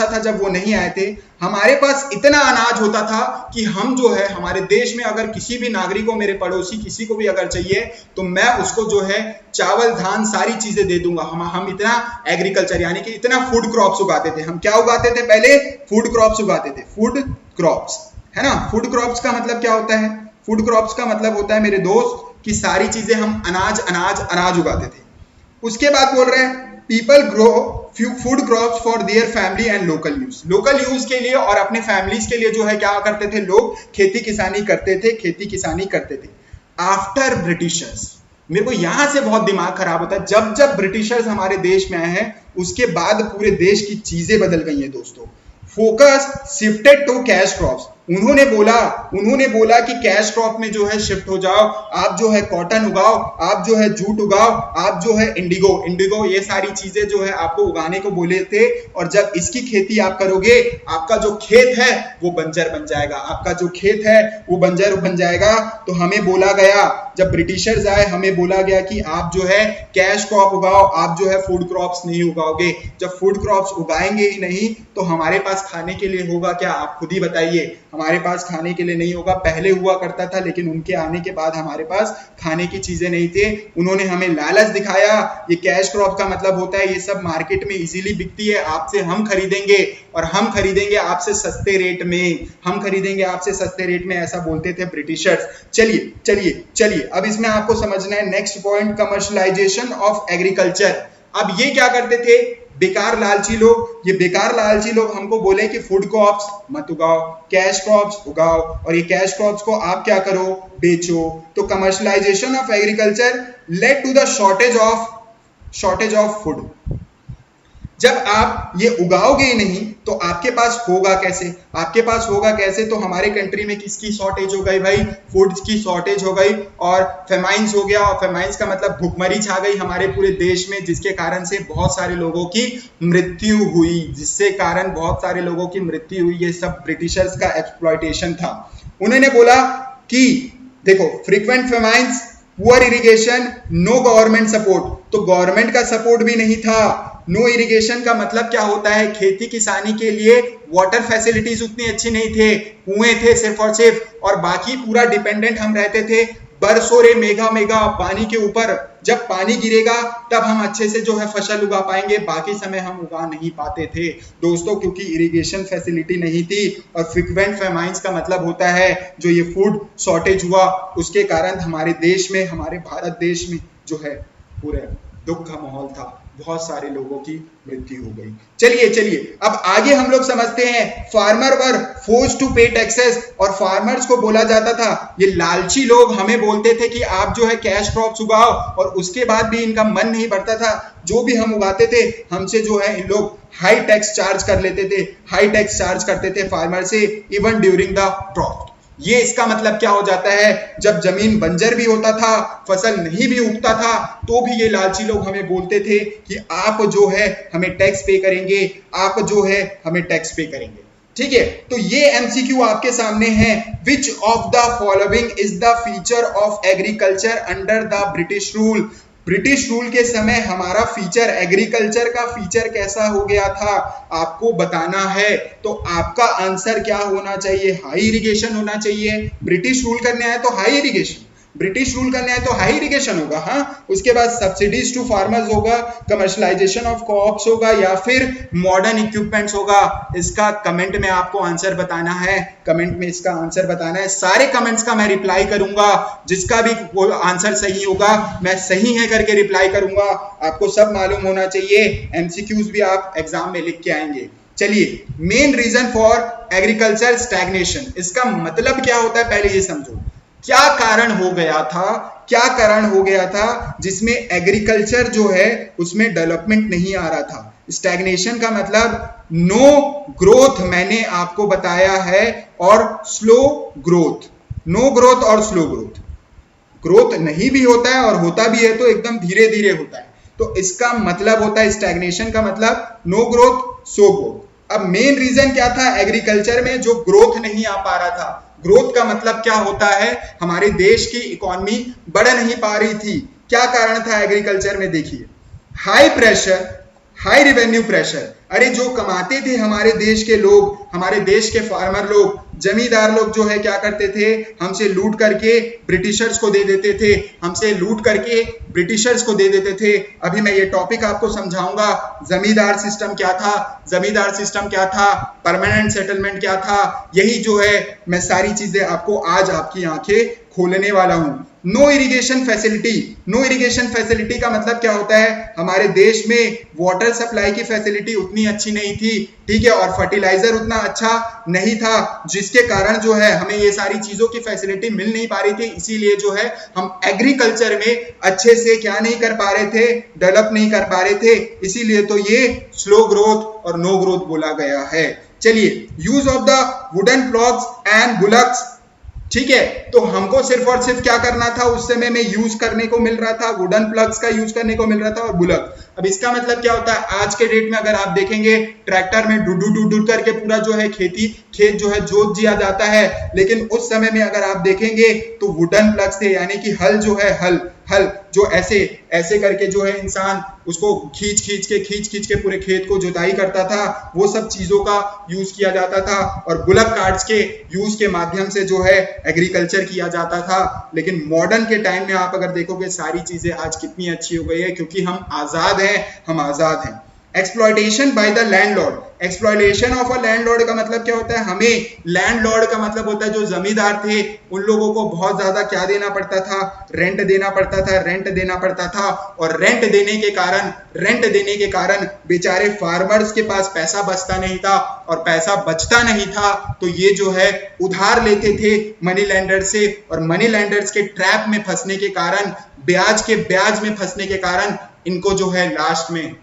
था जब वो नहीं आए थे, हमारे पास इतना अनाज होता था कि हम जो है हमारे देश में अगर किसी भी नागरिक को, मेरे पड़ोसी किसी को भी अगर चाहिए तो मैं उसको जो है चावल धान सारी चीजें दे दूंगा। हम इतना एग्रीकल्चर यानी कि इतना फूड क्रॉप्स उगाते थे। हम क्या उगाते थे? पहले फूड क्रॉप्स उगाते थे, फूड क्रॉप्स, है ना। फूड क्रॉप्स का मतलब क्या होता है? फूड क्रॉप्स का मतलब होता है मेरे दोस्त कि सारी चीजें हम अनाज उगाते थे। उसके बाद बोल रहे हैं people grow food crops for their family and local use. Local use के लिए और अपने फैमिलीज के लिए जो है क्या करते थे लोग? खेती किसानी करते थे। आफ्टर ब्रिटिशर्स, मेरे को यहां से बहुत दिमाग खराब होता है, जब ब्रिटिशर्स हमारे देश में आए हैं उसके बाद पूरे देश की चीजें बदल गई हैं दोस्तों। Focus shifted to cash crops. उन्होंने बोला कि कैश क्रॉप में जो है शिफ्ट हो जाओ, आप जो है कॉटन उगाओ, आप जो है जूट उगाओ, आप जो है इंडिगो ये सारी चीजें जो है आपको उगाने को बोले थे। और जब इसकी खेती आप करोगे आपका जो खेत है वो बंजर बन जाएगा, आपका जो खेत है वो बंजर बन जाएगा। तो हमें बोला गया, जब ब्रिटिशर्स आए हमें बोला गया कि आप जो है कैश क्रॉप उगाओ, आप जो है फूड क्रॉप्स नहीं उगाओगे। जब फूड क्रॉप्स उगाएंगे ही नहीं तो हमारे पास खाने के लिए होगा क्या? आप खुद ही बताइए। हमारे पास खाने के लिए नहीं होगा। पहले हुआ करता था लेकिन उनके आने के बाद हमारे पास खाने की चीजें नहीं थे। उन्होंने हमें लालच दिखाया। ये कैश क्रॉप का मतलब होता है ये सब मार्केट में इजीली बिकती है, आपसे हम खरीदेंगे और हम खरीदेंगे आपसे सस्ते रेट में, हम खरीदेंगे आपसे सस्ते रेट में, ऐसा बोलते थे ब्रिटिशर्स। चलिए चलिए चलिए अब इसमें आपको समझना है next point, commercialisation of agriculture. अब ये क्या करते थे? बेकार लालची लोग, ये बेकार लालची लोग हमको बोले कि फूड क्रॉप्स मत उगाओ, कैश क्रॉप्स उगाओ, और ये कैश क्रॉप्स को आप क्या करो? बेचो। तो commercialisation of agriculture led to the shortage of food. जब आप ये उगाओगे ही नहीं तो आपके पास होगा कैसे? आपके पास होगा कैसे? तो हमारे कंट्री में किसकी शॉर्टेज हो गई भाई? फूड की शॉर्टेज हो गई और फेमाइंस हो गया। और फेमाइंस का मतलब भूखमरी छा गई हमारे पूरे देश में, जिसके कारण से बहुत सारे लोगों की मृत्यु हुई, जिससे कारण बहुत सारे लोगों की मृत्यु हुई। ये सब ब्रिटिशर्स का एक्सप्लॉयटेशन था। उन्होंने बोला कि देखो, frequent famines, poor irrigation, no government support. तो गवर्नमेंट का सपोर्ट भी नहीं था। नो इरिगेशन का मतलब क्या होता है? खेती किसानी के लिए वाटर फैसिलिटीज उतनी अच्छी नहीं थे, कुएं थे सिर्फ और सिर्फ, और बाकी पूरा डिपेंडेंट हम रहते थे बरसों रे मेगा मेगा पानी के ऊपर। जब पानी गिरेगा तब हम अच्छे से जो है फसल उगा पाएंगे, बाकी समय हम उगा नहीं पाते थे दोस्तों, क्योंकि इरिगेशन फैसिलिटी नहीं थी। और फ्रीक्वेंट फेमाइंस का मतलब होता है जो ये फूड शॉर्टेज हुआ, उसके कारण हमारे देश में, हमारे भारत देश में जो है पूरे दुख का माहौल था, बहुत सारे लोगों की मृत्यु हो गई। चलिए अब आगे हम लोग समझते हैं। फार्मर वर फोर्स टू पे टैक्सेस, और फार्मर्स को बोला जाता था, ये लालची लोग हमें बोलते थे कि आप जो है कैश क्रॉप्स उगाओ, और उसके बाद भी इनका मन नहीं भरता था। जो भी हम उगाते थे हमसे जो है इन लोग हाई टैक्स चार्ज कर लेते थे, हाई टैक्स चार्ज करते थे फार्मर से, इवन ड्यूरिंग द ड्रॉट। ये इसका मतलब क्या हो जाता है? जब जमीन बंजर भी होता था, फसल नहीं भी उगता था, तो भी ये लालची लोग हमें बोलते थे कि आप जो है हमें टैक्स पे करेंगे, आप जो है हमें टैक्स पे करेंगे। ठीक है, तो ये एमसीक्यू आपके सामने है। Which of the following is the feature of agriculture under the British rule? British rule के समय हमारा फीचर, एग्रीकल्चर का फीचर कैसा हो गया था, आपको बताना है। तो आपका आंसर क्या होना चाहिए? हाई इरिगेशन होना चाहिए। ब्रिटिश रूल करने आए तो हाई इरिगेशन, ब्रिटिश रूल करने आए तो हाई इरिगेशन होगा। हाँ, उसके बाद सब्सिडीज टू फार्मर्स होगा, कमर्शियलाइजेशन ऑफ क्रॉप्स होगा, या फिर मॉडर्न इक्विपमेंट्स होगा। इसका कमेंट में आपको आंसर बताना है, कमेंट में इसका आंसर बताना है। सारे कमेंट्स का मैं रिप्लाई करूंगा, जिसका भी आंसर सही होगा मैं सही है करके रिप्लाई करूंगा। आपको सब मालूम होना चाहिए, एमसीक्यूज भी आप एग्जाम में लिख के आएंगे। चलिए, main reason for agriculture stagnation, इसका मतलब क्या होता है पहले ये समझो। क्या कारण हो गया था, क्या कारण हो गया था जिसमें एग्रीकल्चर जो है उसमें डेवलपमेंट नहीं आ रहा था? स्टैग्नेशन का मतलब नो ग्रोथ, मैंने आपको बताया है, और स्लो ग्रोथ। नो ग्रोथ और स्लो ग्रोथ, ग्रोथ नहीं भी होता है और होता भी है तो एकदम धीरे धीरे होता है। तो इसका मतलब होता है स्टैग्नेशन का मतलब नो ग्रोथ, स्लो ग्रोथ। अब मेन रीजन क्या था एग्रीकल्चर में जो ग्रोथ नहीं आ पा रहा था? ग्रोथ का मतलब क्या होता है? हमारे देश की इकोनॉमी बढ़ नहीं पा रही थी। क्या कारण था एग्रीकल्चर में? देखिए, high pressure, high revenue pressure. अरे जो कमाते थे हमारे देश के लोग, हमारे देश के फार्मर लोग, जमींदार लोग जो है क्या करते थे? हमसे लूट करके ब्रिटिशर्स को दे देते थे, हमसे लूट करके ब्रिटिशर्स को दे देते थे। अभी मैं ये टॉपिक आपको समझाऊंगा। जमींदार सिस्टम क्या था, जमींदार सिस्टम क्या था, परमानेंट सेटलमेंट क्या था, यही जो है मैं सारी चीजें आपको आज आपकी आंखें खोलने वाला हूं। No irrigation facility, no irrigation facility का मतलब क्या होता है? हमारे देश में वाटर सप्लाई की फैसिलिटी उतनी अच्छी नहीं थी, ठीक है, और फर्टिलाइजर उतना अच्छा नहीं था, जिसके कारण जो है हमें ये सारी चीजों की फैसिलिटी मिल नहीं पा रही थी। इसीलिए जो है हम एग्रीकल्चर में अच्छे से क्या नहीं कर पा रहे थे? डेवलप नहीं कर पा रहे थे। इसीलिए तो ये स्लो ग्रोथ और नो ग्रोथ बोला गया है। चलिए, use of the wooden ploughs and bullocks, ठीक है, तो हमको सिर्फ और सिर्फ क्या करना था? उस समय में यूज करने को मिल रहा था वुडन प्लग्स का यूज करने को मिल रहा था, और बुलक। अब इसका मतलब क्या होता है? आज के डेट में अगर आप देखेंगे ट्रैक्टर में डुडू करके पूरा जो है खेत जो है जोत दिया जाता है, लेकिन उस समय में अगर आप देखेंगे तो वुडन प्लग्स थे, यानी कि हल जो है, हल जो ऐसे ऐसे करके जो है इंसान उसको खींच के पूरे खेत को जुताई करता था, वो सब चीजों का यूज किया जाता था। और बुलक कार्ड्स के यूज के माध्यम से जो है एग्रीकल्चर किया जाता था। लेकिन मॉडर्न के टाइम में आप अगर देखोगे सारी चीजें आज कितनी अच्छी हो गई है, क्योंकि हम आजाद हैं, हम आजाद हैं। Exploitation by the landlord, exploitation of a landlord का मतलब क्या होता है? हमें लैंडलॉर्ड का मतलब होता है जो जमींदार थे उन लोगों को बहुत ज्यादा क्या देना पड़ता था? रेंट देना पड़ता था, रेंट देना पड़ता था। और रेंट देने के कारण बेचारे फार्मर्स के पास पैसा बचता नहीं था, और पैसा बचता नहीं था तो ये जो है उधार लेते थे मनी लैंडर से, और मनी लैंडर्स के ट्रैप में फंसने के कारण, ब्याज में फंसने के कारण इनको जो है लास्ट में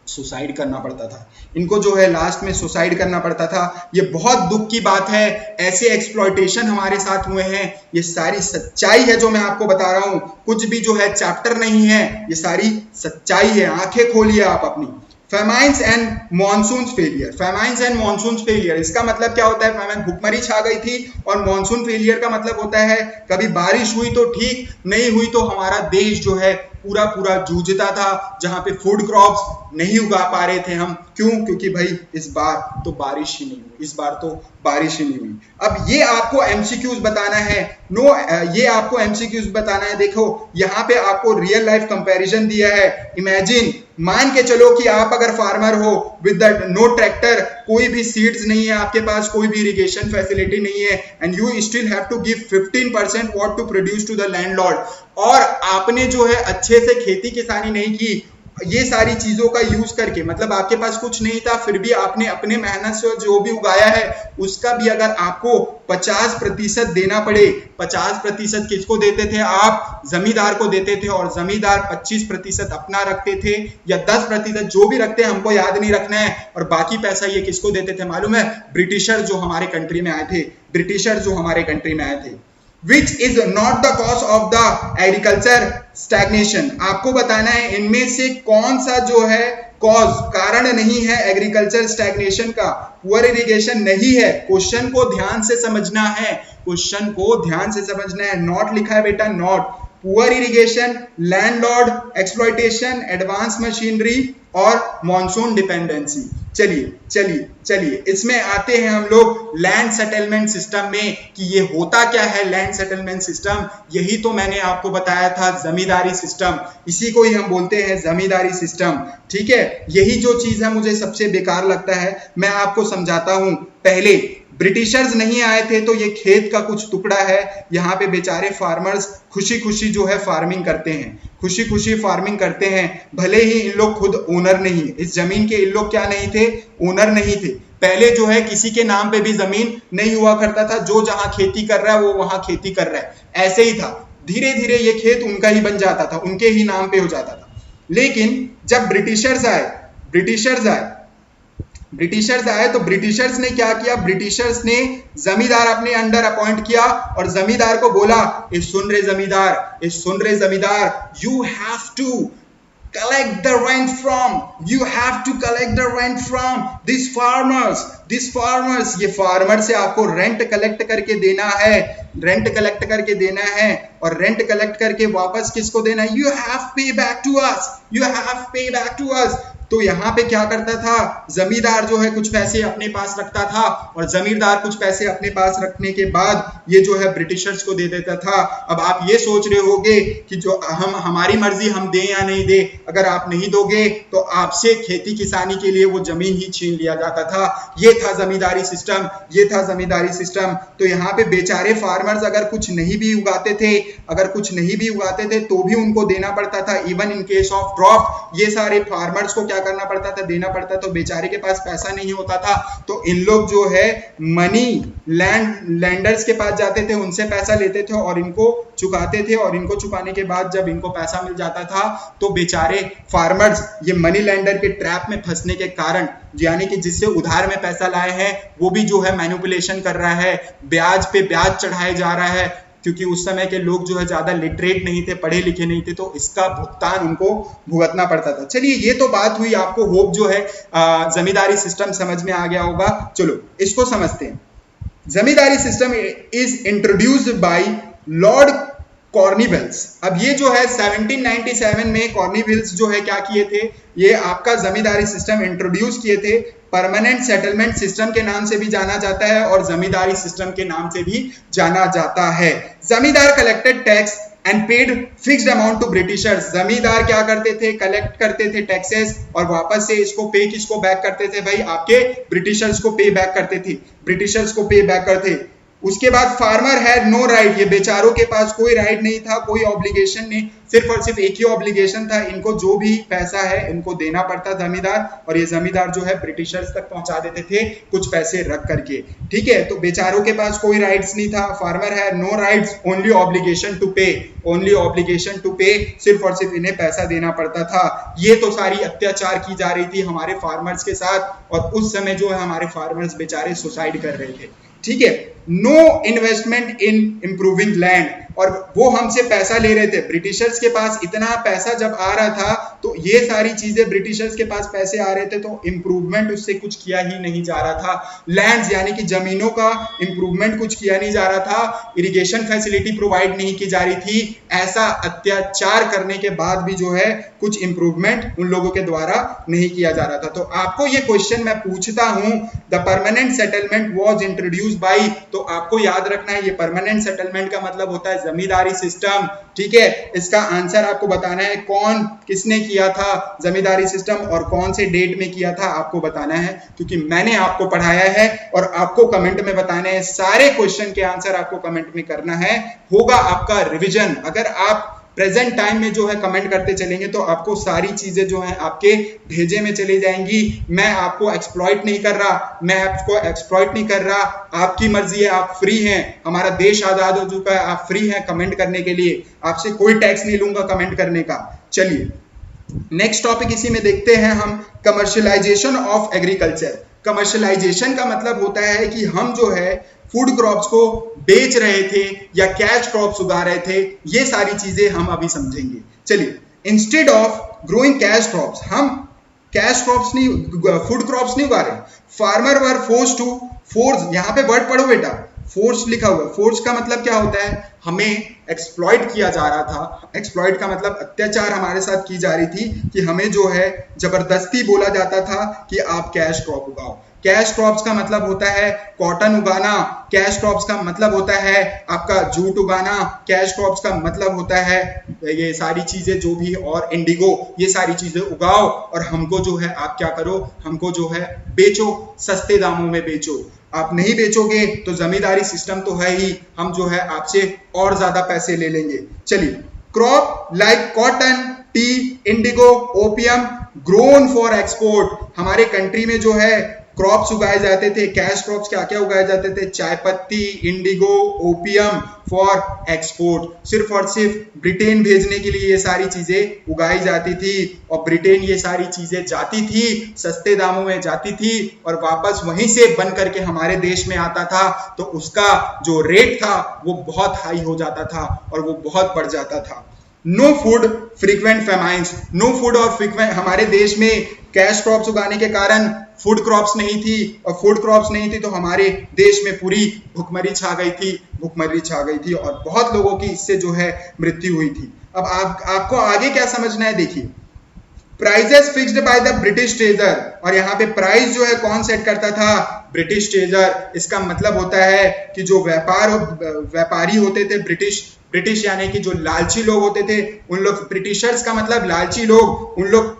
सुसाइड करना पड़ता था, इनको जो है लास्ट में सुसाइड करना पड़ता था। ये बहुत दुख की बात है, ऐसे एक्सप्लॉयटेशन हमारे साथ हुए हैं। ये सारी सच्चाई है जो मैं आपको बता रहा हूं, कुछ भी जो है चैप्टर नहीं है, ये सारी सच्चाई है, आंखें खोलिए आप अपनी। Famines and monsoon failure, famines and monsoon failure, इसका मतलब क्या होता है? फेमाइन, भुखमरी छा गई थी, और मॉनसून फेलियर का मतलब होता है कभी बारिश हुई तो ठीक, नहीं हुई तो हमारा देश जो है पूरा पूरा जूझता था, जहां पे फूड क्रॉप्स नहीं उगा पा रहे थे हम। क्यों? क्योंकि भाई इस बार तो बारिश ही नहीं हुई, इस बार तो बारिश ही नहीं हुई। अब ये आपको एमसीक्यूज बताना है, ये आपको एमसीक्यूज बताना है। देखो यहाँ पे आपको रियल लाइफ कंपैरिजन दिया है। इमेजिन, मान के चलो कि आप अगर फार्मर हो विद नो ट्रैक्टर, कोई भी सीड्स नहीं है आपके पास, कोई भी इरिगेशन फैसिलिटी नहीं है, and you still have to give 15% what to produce to the landlord, और आपने जो है अच्छे से खेती किसानी नहीं की, ये सारी चीजों का यूज करके, मतलब आपके पास कुछ नहीं था, फिर भी आपने अपने मेहनत से जो भी उगाया है उसका भी अगर आपको 50% देना पड़े, 50% किसको देते थे आप? जमींदार को देते थे, और जमींदार 25% अपना रखते थे, या 10% जो भी रखते हैं, हमको याद नहीं रखना है, और बाकी पैसा ये किसको देते थे मालूम है? ब्रिटिशर जो हमारे कंट्री में आए थे, ब्रिटिशर जो हमारे कंट्री में आए थे। Which is not the cause of the agriculture stagnation, आपको बताना है इनमें से कौन सा जो है कॉज, कारण नहीं है एग्रीकल्चर स्टैग्नेशन का। पुअर इरिगेशन नहीं है, क्वेश्चन को ध्यान से समझना है, क्वेश्चन को ध्यान से समझना है। नॉट लिखा है बेटा, not. Poor irrigation, landlord exploitation, advance machinery और मॉनसून डिपेंडेंसी। चलिए चलिए चलिए, इसमें आते हैं हम लोग लैंड सेटलमेंट सिस्टम में, कि ये होता क्या है लैंड सेटलमेंट सिस्टम। यही तो मैंने आपको बताया था, जमींदारी सिस्टम, इसी को ही हम बोलते हैं जमींदारी सिस्टम। ठीक है, यही जो चीज है मुझे सबसे बेकार लगता है, मैं आपको समझाता हूं। पहले ब्रिटिशर्स नहीं आए थे तो ये खेत का कुछ टुकड़ा है, यहाँ पे बेचारे फार्मर्स खुशी खुशी जो है फार्मिंग करते हैं, खुशी खुशी फार्मिंग करते हैं। भले ही इन लोग खुद ओनर नहीं, इस जमीन के इन लोग क्या नहीं थे? ओनर नहीं थे। पहले जो है किसी के नाम पे भी जमीन नहीं हुआ करता था, जो जहां खेती कर रहा है वो वहां खेती कर रहा है, ऐसे ही था। धीरे धीरे ये खेत उनका ही बन जाता था, उनके ही नाम पे हो जाता था। लेकिन जब ब्रिटिशर्स आए तो ब्रिटिशर्स ने क्या किया? ब्रिटिशर्स ने जमींदार अपने अंडर अपॉइंट किया, और जमींदार को बोला, ये सुन रहे zamindar, you have to collect the rent from these farmers, ये फार्मर से आपको रेंट कलेक्ट करके देना है, और रेंट कलेक्ट करके वापस किसको देना है? you have pay back to us। तो यहाँ पे क्या करता था? जमींदार जो है कुछ पैसे अपने पास रखता था, और जमींदार कुछ पैसे अपने पास रखने के बाद ये जो है ब्रिटिशर्स को दे देता था। अब आप ये सोच रहे होगे कि जो हमारी मर्जी हम दें या नहीं दे, अगर आप नहीं दोगे तो आपसे खेती किसानी के लिए वो जमीन ही छीन लिया जाता था। ये था जमींदारी सिस्टम। तो यहाँ पे बेचारे फार्मर्स अगर कुछ नहीं भी उगाते थे तो भी उनको देना पड़ता था। Even in case of drop, ये सारे फार्मर्स को क्या करना पड़ता था? देना पड़ता। तो बेचारे के पास पैसा नहीं होता था, तो इन लोग जो है लैंडर्स के पास जाते थे, उनसे पैसा लेते थे और इनको चुकाते थे, और इनको चुकाने के बाद जब इनको पैसा मिल जाता था तो बेचारे फार्मर्स ये मनी लैंडर के ट्रैप में फंसने के कारण, यानी कि जिससे उधार में पैसा लाए हैं वो भी जो है मैनिपुलेशन कर रहा है, ब्याज पे ब्याज चढ़ाए जा रहा है, क्योंकि उस समय के लोग जो है ज्यादा लिटरेट नहीं थे, पढ़े लिखे नहीं थे, तो इसका भुगतान उनको भुगतना पड़ता था। चलिए, ये तो बात हुई, आपको होप जो है जमींदारी सिस्टम समझ में आ गया होगा। चलो इसको समझते हैं। Zamindari system is introduced by Lord Cornwallis. अब ये जो है 1797 में कॉर्नवालिस जो है क्या किए थे? ये आपका जमींदारी सिस्टम इंट्रोड्यूस किए थे। परमानेंट सेटलमेंट सिस्टम के नाम से भी जाना जाता है और जमींदारी सिस्टम के नाम से भी जाना जाता है। Zamindar collected tax and paid fixed amount to Britishers. Zamindar क्या करते थे? कलेक्ट करते थे टैक्सेस, और वापस से इसको पे किसको बैक करते थे? भाई आपके ब्रिटिशर्स को पे बैक करते थे, उसके बाद फार्मर हैड नो राइट, ये बेचारों के पास कोई राइट नहीं था, कोई ऑब्लिगेशन नहीं, सिर्फ और सिर्फ एक ही ऑब्लिगेशन था, इनको जो भी पैसा है इनको देना पड़ता जमींदार, और ये जमींदार जो है ब्रिटिशर्स तक पहुंचा देते थे कुछ पैसे रख करके। ठीक है, तो बेचारों के पास कोई राइट्स नहीं था। Farmer had no rights, only obligation to pay, only obligation to pay, सिर्फ और सिर्फ इन्हें पैसा देना पड़ता था। ये तो सारी अत्याचार की जा रही थी हमारे फार्मर्स के साथ, और उस समय जो है हमारे फार्मर्स बेचारे सुसाइड कर रहे थे। ठीक है, no investment in improving land, और वो हमसे पैसा ले रहे थे। ब्रिटिशर्स के पास इतना पैसा जब आ रहा था तो ये सारी चीजें, ब्रिटिशर्स के पास पैसे आ रहे थे तो इंप्रूवमेंट उससे कुछ किया ही नहीं जा रहा था। लैंड्स यानी कि जमीनों का इंप्रूवमेंट कुछ किया नहीं जा रहा था, इरिगेशन फैसिलिटी प्रोवाइड नहीं की जा रही थी। ऐसा अत्याचार करने के बाद भी जो है कुछ इंप्रूवमेंट उन लोगों के द्वारा नहीं किया जा रहा था। तो आपको ये क्वेश्चन मैं पूछता हूं, the permanent settlement was introduced by, तो आपको याद रखना है ये परमानेंट सेटलमेंट का मतलब होता है जमींदारी सिस्टम। ठीक है, इसका आंसर आपको बताना है कौन किसने किया था जमींदारी सिस्टम, और कौन से डेट में किया था आपको बताना है, क्योंकि मैंने आपको पढ़ाया है और आपको कमेंट में बताने हैं। सारे क्वेश्चन के आंसर आपको कमेंट में करना है, होगा आपका रिवीजन। अगर आप प्रेजेंट टाइम में जो है कमेंट करते चलेंगे तो आपको सारी चीजें जो है आपके भेजे में चली जाएंगी। मैं आपको एक्सप्लॉइट नहीं कर रहा, मैं आपको एक्सप्लॉइट नहीं कर रहा, आपकी मर्जी है, आप फ्री हैं, हमारा देश आजाद हो चुका है, आप फ्री हैं कमेंट करने के लिए, आपसे कोई टैक्स नहीं लूंगा कमेंट करने का। चलिए नेक्स्ट टॉपिक इसी में देखते हैं हम, कमर्शियलाइजेशन ऑफ एग्रीकल्चर। कमर्शियलाइजेशन का मतलब होता है कि हम जो है फूड क्रॉप्स को बेच रहे थे या कैश क्रॉप्स उगा रहे थे, ये सारी चीजें हम अभी समझेंगे। चलिए, instead of growing cash crops, हम कैश क्रॉप्स नहीं, फूड क्रॉप्स नहीं उगा रहे, farmer were force to, force यहाँ पे वर्ड पढ़ो बेटा, फोर्स लिखा हुआ है। फोर्स का मतलब क्या होता है, हमें एक्सप्लॉइट किया जा रहा था। एक्सप्लॉइट का मतलब अत्याचार हमारे साथ की जा रही थी, कि हमें जो है जबरदस्ती बोला जाता था कि आप कैश क्रॉप उगाओ। कैश क्रॉप्स का मतलब होता है कॉटन उगाना, कैश क्रॉप्स का मतलब होता है आपका जूट उगाना, कैश क्रॉप्स का मतलब होता है ये सारी चीजें जो भी, और इंडिगो, ये सारी चीजें उगाओ और हमको जो है आप क्या करो, हमको जो है बेचो, सस्ते दामों में बेचो। आप नहीं बेचोगे तो जमींदारी सिस्टम तो है ही, हम जो है आपसे और ज्यादा पैसे ले लेंगे। चलिए, crop like cotton, T, Indigo, opium grown for export, हमारे कंट्री में जो है क्रॉप्स उगाए जाते थे। कैश क्रॉप्स क्या क्या उगाए जाते थे, चाय पत्ती, इंडिगो, ओपियम फॉर एक्सपोर्ट, सिर्फ और सिर्फ ब्रिटेन भेजने के लिए ये सारी चीजें उगाई जाती थी, और ब्रिटेन ये सारी चीजें जाती थी, सस्ते दामों में जाती थी, और वापस वहीं से बन करके हमारे देश में आता था, तो उसका जो रेट था वो बहुत हाई हो जाता था और वो बहुत बढ़ जाता था। No food frequent famines, no food और फ्रीक्वेंट, हमारे देश में कैश क्रॉप्स उगाने के कारण फूड क्रॉप्स नहीं थी, और फूड क्रॉप्स नहीं थी तो हमारे देश में पूरी भुखमरी छा गई थी, भुखमरी छा गई थी, और बहुत लोगों की इससे जो है मृत्यु हुई थी। अब आपको आगे क्या समझना है, देखिए, prices fixed by the British treasure, और यहाँ पे प्राइस जो है कौन सेट करता था, ब्रिटिश ट्रेजर। इसका मतलब होता है कि जो व्यापारी होते थे, ब्रिटिश यानी कि जो लालची लोग होते थे, उन लोग, ब्रिटिशर्स का मतलब लालची लोग, उन लोग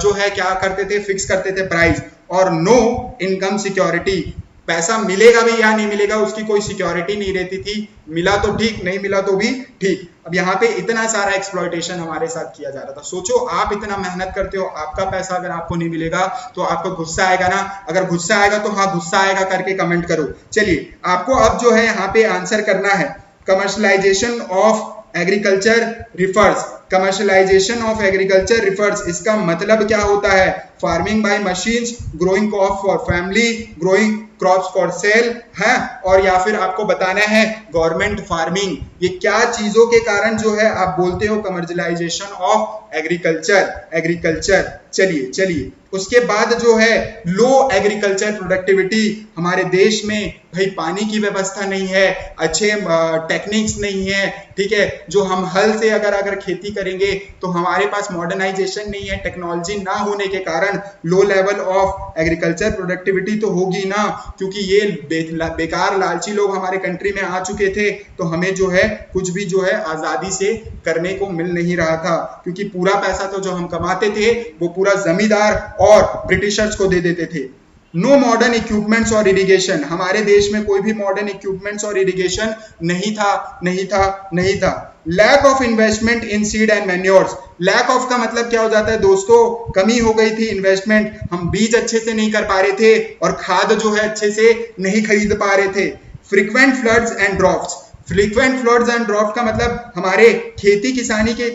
जो है क्या करते थे, फिक्स करते थे प्राइस। और नो इनकम सिक्योरिटी, पैसा मिलेगा भी या नहीं मिलेगा उसकी कोई सिक्योरिटी नहीं रहती थी, मिला तो ठीक, नहीं मिला तो भी ठीक। अब यहाँ पे इतना सारा एक्सप्लॉइटेशन हमारे साथ किया जा रहा था। सोचो, आप इतना मेहनत करते हो, आपका पैसा अगर आपको नहीं मिलेगा तो आपको गुस्सा आएगा ना, अगर गुस्सा आएगा तो हाँ गुस्सा आएगा करके कमेंट करो। चलिए, आपको अब जो है यहाँ पे आंसर करना है, commercialisation of agriculture refers, commercialisation of agriculture refers, इसका मतलब क्या होता है, farming by machines, growing crop for family, growing crops for sale है, और या फिर आपको बताना है गवर्नमेंट फार्मिंग। ये क्या चीजों के कारण जो है आप बोलते हो कमर्शियलाइजेशन ऑफ एग्रीकल्चर। चलिए उसके बाद जो है लो एग्रीकल्चर प्रोडक्टिविटी, हमारे देश में भाई पानी की व्यवस्था नहीं है, अच्छे टेक्निक्स नहीं है, ठीक है, जो हम हल से अगर खेती करेंगे तो हमारे पास मॉडर्नाइजेशन नहीं है, टेक्नोलॉजी ना होने के कारण low level of agriculture productivity तो होगी ना, क्योंकि ये बेकार लालची लोग हमारे कंट्री में आ चुके थे, तो हमें जो है कुछ भी जो है आजादी से करने को मिल नहीं रहा था, क्योंकि पूरा पैसा तो जो हम कमाते थे वो पूरा जमींदार और ब्रिटिशर्स को दे देते थे। नो मॉडर्न इक्विपमेंट्स और इरिगेशन, हमारे देश में कोई भी मॉडर्न इक्विपमेंट्स और इरिगेशन नहीं था, नहीं था, नहीं था। Lack of investment in seed and manures, lack of का मतलब क्या हो जाता है दोस्तों, कमी हो गई थी इन्वेस्टमेंट, हम बीज अच्छे से नहीं कर पा रहे थे और खाद जो है अच्छे से नहीं खरीद पा रहे थे। Frequent floods and drops, frequent floods and drop का मतलब हमारे खेती किसानी के